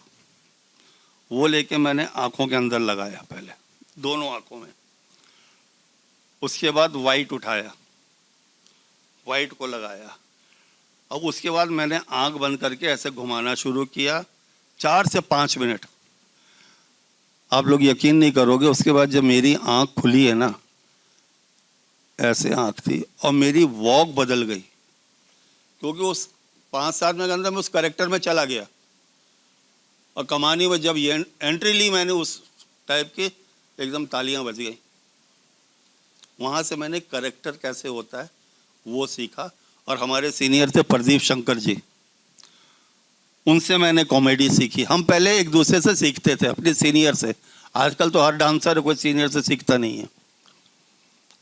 वो लेके मैंने आंखों के अंदर लगाया पहले, दोनों आंखों में। उसके बाद वाइट उठाया, वाइट को लगाया। अब उसके बाद मैंने आंख बंद करके ऐसे घुमाना शुरू किया 4 से 5 मिनट। आप लोग यकीन नहीं करोगे, उसके बाद जब मेरी आंख खुली है ना, ऐसे आंख थी और मेरी वॉक बदल गई, क्योंकि उस 5-7 मिनट के अंदर मैं उस कैरेक्टर में चला गया। और कमानी में जब ये एंट्री ली मैंने उस टाइप की, एकदम तालियां बज गई। वहाँ से मैंने कैरेक्टर कैसे होता है वो सीखा। और हमारे सीनियर थे प्रदीप शंकर जी, उनसे मैंने कॉमेडी सीखी। हम पहले एक दूसरे से सीखते थे, अपने सीनियर से। आजकल तो हर डांसर कोई सीनियर से सीखता नहीं है।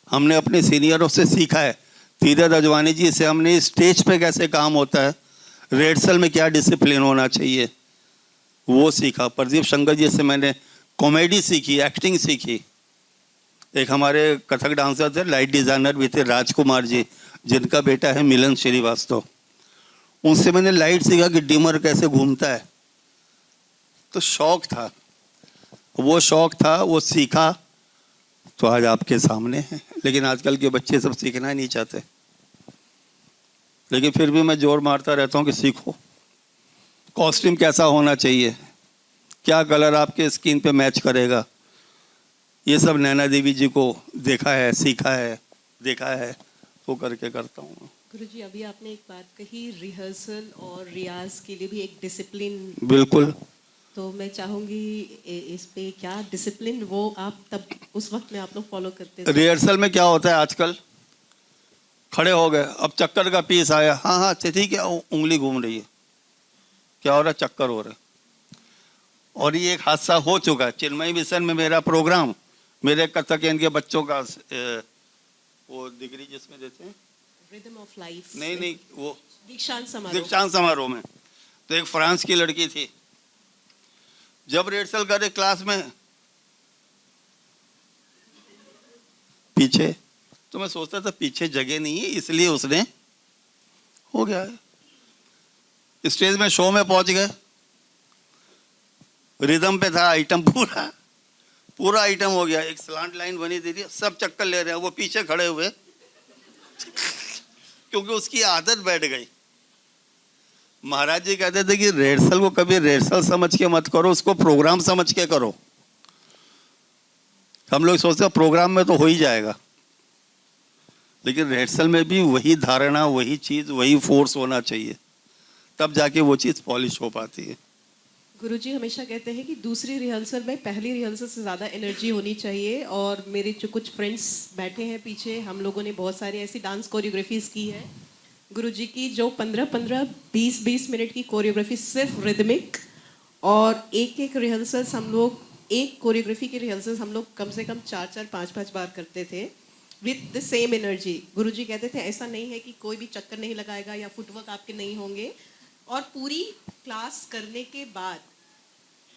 हमने अपने सीनियरों से सीखा है, धीरज अजवानी जी से हमने स्टेज पे कैसे काम होता है, रिहर्सल में क्या डिसिप्लिन होना चाहिए, वो सीखा। प्रदीप शंकर जी से मैंने कॉमेडी सीखी, एक्टिंग सीखी। एक हमारे कथक डांसर थे, लाइट डिज़ाइनर भी थे, राजकुमार जी, जिनका बेटा है मिलन श्रीवास्तव। उनसे मैंने लाइट सीखा कि डिमर कैसे घूमता है। तो शौक था, वो शौक था, वो सीखा, तो आज आपके सामने है। लेकिन आजकल के बच्चे सब सीखना ही नहीं चाहते, लेकिन फिर भी मैं जोर मारता रहता हूँ कि सीखो। कॉस्ट्यूम कैसा होना चाहिए, क्या कलर आपके स्किन पे मैच करेगा, ये सब नैना देवी जी को देखा है, सीखा है, देखा है, तो करके करता हूँ। गुरुजी, अभी आपने एक बात कही, रिहर्सल और रियाज के लिए भी एक डिसिप्लिन। बिल्कुल। तो मैं चाहूंगी इस पे क्या डिसिप्लिन वो आप तब उस वक्त में आप लोग फॉलो करते थे? रिहर्सल में क्या होता है, आजकल खड़े हो गए, अब चक्कर का पीस आया, हाँ हाँ ठीक है, उंगली घूम रही है, क्या हो रहा है, चक्कर हो रहा है। और ये एक हादसा हो चुका है चिन्मय मिशन में। मेरा प्रोग्राम, मेरे कथक इनके बच्चों का वो डिग्री जिसमें देते हैं, रिदम ऑफ लाइफ, नहीं वो दीक्षांत समारोह में, तो एक फ्रांस की लड़की थी, जब रिहर्सल करे क्लास में पीछे, तो मैं सोचता था पीछे जगह नहीं है, इसलिए उसने हो गया है। स्टेज में शो में पहुंच गए, रिदम पे था आइटम, पूरा आइटम हो गया, एक स्लांट लाइन बनी थी, सब चक्कर ले रहे हैं, वो पीछे खड़े हुए क्योंकि उसकी आदत बैठ गई। महाराज जी कहते थे कि रिहर्सल को कभी रिहर्सल समझ के मत करो, उसको प्रोग्राम समझ के करो। हम लोग सोचते हैं प्रोग्राम में तो हो ही जाएगा, लेकिन रिहर्सल में भी वही धारणा, वही चीज, वही फोर्स होना चाहिए, तब जाके वो चीज पॉलिश हो पाती है। गुरुजी हमेशा कहते हैं कि दूसरी रिहर्सल में पहली रिहर्सल से ज़्यादा एनर्जी होनी चाहिए। और मेरे जो कुछ फ्रेंड्स बैठे हैं पीछे, हम लोगों ने बहुत सारी ऐसी डांस कोरियोग्राफीज की है गुरुजी की, जो 15-15, 20-20 मिनट की कोरियोग्राफी सिर्फ रिदमिक, और एक रिहर्सल्स हम लोग, एक कोरियोग्राफी की रिहर्सल्स हम लोग कम से कम 4-4, 5-5 बार करते थे विथ द सेम एनर्जी। गुरुजी कहते थे ऐसा नहीं है कि कोई भी चक्कर नहीं लगाएगा या फुटवर्क आपके नहीं होंगे। और पूरी क्लास करने के बाद,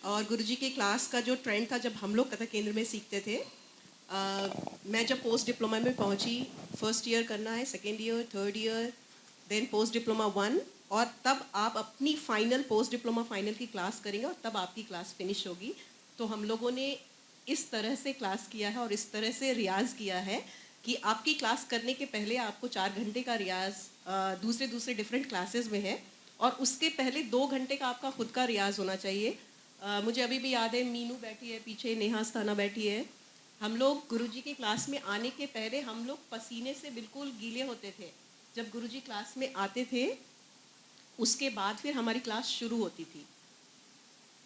और गुरुजी के क्लास का जो ट्रेंड था जब हम लोग कथक केंद्र में सीखते थे, मैं जब पोस्ट डिप्लोमा में पहुंची, फर्स्ट ईयर करना है, second year, third year, then post diploma 1, और तब आप अपनी फाइनल पोस्ट डिप्लोमा फाइनल की क्लास करेंगे और तब आपकी क्लास फिनिश होगी। तो हम लोगों ने इस तरह से क्लास किया है और इस तरह से रियाज किया है कि आपकी क्लास करने के पहले आपको 4 घंटे का रियाज दूसरे डिफरेंट क्लासेस में है, और उसके पहले 2 घंटे का आपका खुद का रियाज होना चाहिए। मुझे अभी भी याद है, मीनू बैठी है पीछे, नेहा स्थाना बैठी है, हम लोग गुरुजी की क्लास में आने के पहले हम लोग पसीने से बिल्कुल गीले होते थे। जब गुरुजी क्लास में आते थे उसके बाद फिर हमारी क्लास शुरू होती थी।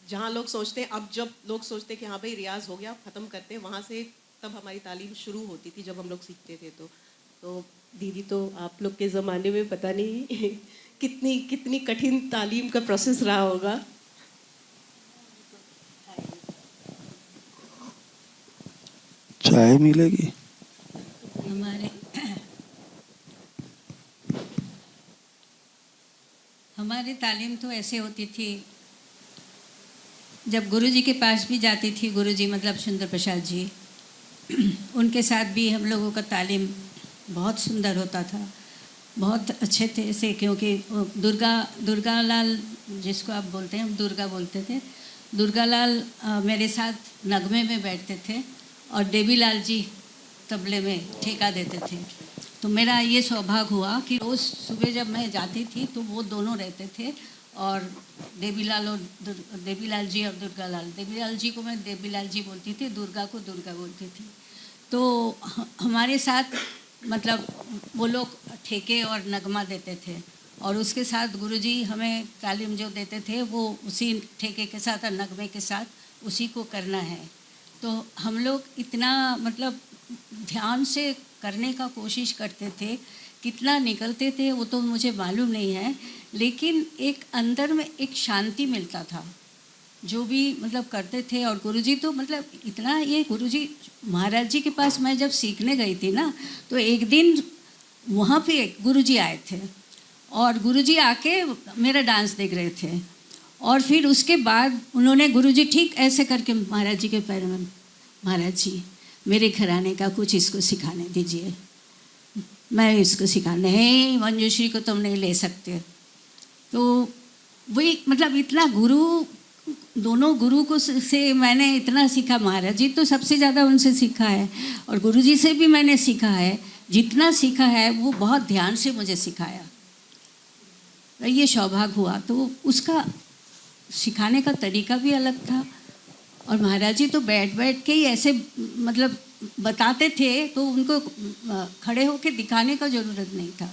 जहाँ लोग सोचते हैं, अब जब लोग सोचते हैं कि हाँ भाई रियाज हो गया, ख़त्म करते हैं, वहाँ से तब हमारी तालीम शुरू होती थी जब हम लोग सीखते थे। तो दीदी, तो आप लोग के ज़माने में पता नहीं कितनी कठिन तालीम का प्रोसेस रहा होगा। चाय मिलेगी? हमारी तालीम तो ऐसे होती थी, जब गुरुजी के पास भी जाती थी, गुरुजी मतलब सुंदर प्रसाद जी, उनके साथ भी हम लोगों का तालीम बहुत सुंदर होता था, बहुत अच्छे थे से, क्योंकि दुर्गा लाल जिसको आप बोलते हैं, हम दुर्गा बोलते थे, दुर्गा लाल मेरे साथ नगमे में बैठते थे और देवी लाल जी तबले में ठेका देते थे। तो मेरा ये सौभाग्य हुआ कि रोज़ सुबह जब मैं जाती थी तो वो दोनों रहते थे, और देवीलाल जी और दुर्गा लाल, देवीलाल जी को मैं देवीलाल जी बोलती थी, दुर्गा को दुर्गा बोलती थी। तो हमारे साथ मतलब वो लोग ठेके और नगमा देते थे, और उसके साथ गुरुजी हमें तालीम जो देते थे वो उसी ठेके के साथ और नगमे के साथ उसी को करना है। तो हम लोग इतना मतलब ध्यान से करने का कोशिश करते थे, कितना निकलते थे वो तो मुझे मालूम नहीं है, लेकिन एक अंदर में एक शांति मिलता था जो भी मतलब करते थे। और गुरुजी तो मतलब इतना, ये गुरुजी महाराज जी के पास मैं जब सीखने गई थी ना, तो एक दिन वहाँ पे गुरुजी आए थे और गुरुजी आके मेरा डांस देख रहे थे। और फिर उसके बाद उन्होंने गुरुजी ठीक ऐसे करके महाराज जी के पैर में, महाराज जी मेरे घराने का कुछ इसको सिखाने दीजिए, मैं इसको सिखा, नहीं मंजूश्री को तुम नहीं ले सकते। तो वही मतलब इतना गुरु, दोनों गुरु को से मैंने इतना सीखा। महाराज जी तो सबसे ज़्यादा उनसे सीखा है और गुरुजी से भी मैंने सीखा है। जितना सीखा है वो बहुत ध्यान से मुझे सिखाया। ये सौभाग्य हुआ। तो उसका सिखाने का तरीका भी अलग था। और महाराज जी तो बैठ बैठ के ही ऐसे मतलब बताते थे, तो उनको खड़े होके दिखाने का ज़रूरत नहीं था।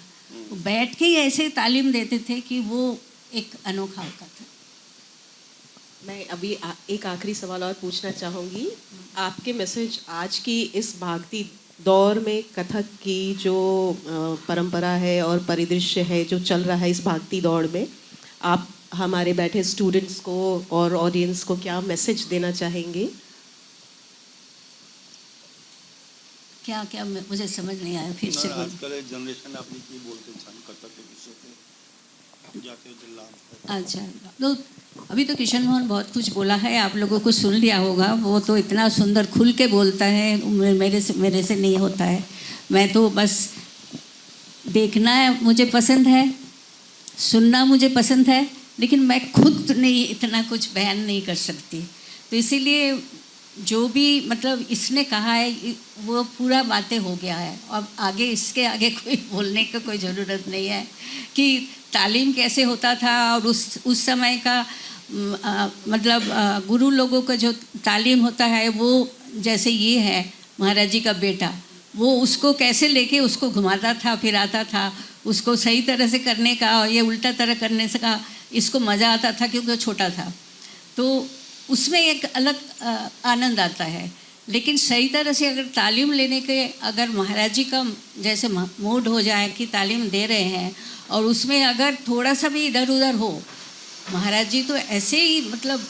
वो बैठ के ही ऐसे तालीम देते थे कि वो एक अनोखा होता था। मैं अभी एक आखिरी सवाल और पूछना चाहूँगी। आपके मैसेज आज की इस भागती दौर में कथक की जो परंपरा है और परिदृश्य है जो चल रहा है इस भागती दौड़ में, आप हमारे बैठे स्टूडेंट्स को और ऑडियंस को क्या मैसेज देना चाहेंगे? क्या क्या मुझे समझ नहीं आया, फिर से बोल। आजकल जनरेशन अपनी की बोलते हैं कथक के विषय पे जाते जिला। अच्छा, तो अभी तो किशन मोहन बहुत कुछ बोला है, आप लोगों को सुन लिया होगा। वो तो इतना सुंदर खुल के बोलता है, मेरे से नहीं होता है। मैं तो बस देखना मुझे पसंद है, सुनना मुझे पसंद है, लेकिन मैं खुद नहीं इतना कुछ बयान नहीं कर सकती। तो इसीलिए जो भी मतलब इसने कहा है वो पूरा बातें हो गया है। अब आगे इसके आगे कोई बोलने का कोई ज़रूरत नहीं है कि तालीम कैसे होता था और उस समय का मतलब गुरु लोगों का जो तालीम होता है वो जैसे ये है महाराज जी का बेटा, वो उसको कैसे लेके उसको घुमाता था, फिराता था, उसको सही तरह से करने का और ये उल्टा तरह करने से का इसको मज़ा आता था क्योंकि वो छोटा था। तो उसमें एक अलग आनंद आता है। लेकिन सही तरह से अगर तालीम लेने के अगर महाराज जी का जैसे मूड हो जाए कि तालीम दे रहे हैं और उसमें अगर थोड़ा सा भी इधर उधर हो, महाराज जी तो ऐसे ही मतलब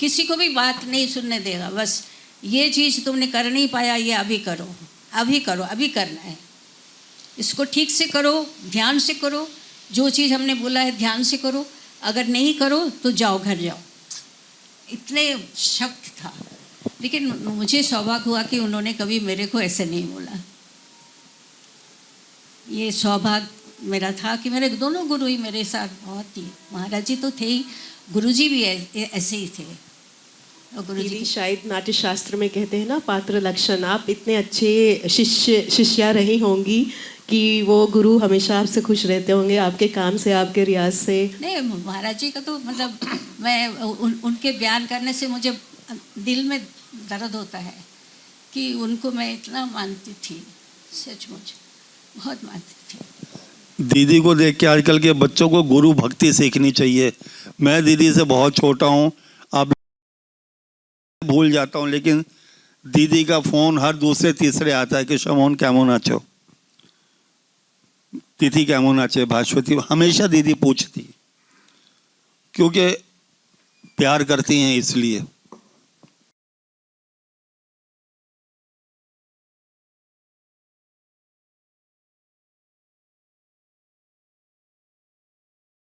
किसी को भी बात नहीं सुनने देगा। बस ये चीज़ तुमने कर नहीं पाया, ये अभी करो, अभी करो, अभी करना है, इसको ठीक से करो, ध्यान से करो, जो चीज़ हमने बोला है ध्यान से करो, अगर नहीं करो तो जाओ, घर जाओ। इतने शब्द था। लेकिन मुझे सौभाग्य हुआ कि उन्होंने कभी मेरे को ऐसे नहीं बोला। ये सौभाग्य मेरा था कि मेरे दोनों गुरु ही मेरे साथ बहुत ही, महाराज जी तो थे ही, गुरुजी भी ऐसे ही थे। और गुरुजी शायद नाट्य शास्त्र में कहते हैं ना पात्र लक्षण। आप इतने अच्छे शिष्या रही होंगी कि वो गुरु हमेशा आपसे खुश रहते होंगे, आपके काम से, आपके रियाज से। नहीं, महाराज जी का तो मतलब मैं उनके बयान करने से मुझे दिल में दर्द होता है कि उनको मैं इतना मानती थी, सचमुच बहुत मानती थी। दीदी को देख के आजकल के बच्चों को गुरु भक्ति सीखनी चाहिए। मैं दीदी से बहुत छोटा हूँ, आप भूल जाता हूँ, लेकिन दीदी का फ़ोन हर दूसरे तीसरे आता है कि शमोन कैमन आचो, तिथि कैमन आचे, भास्वती, हमेशा दीदी पूछती, क्योंकि प्यार करती हैं इसलिए।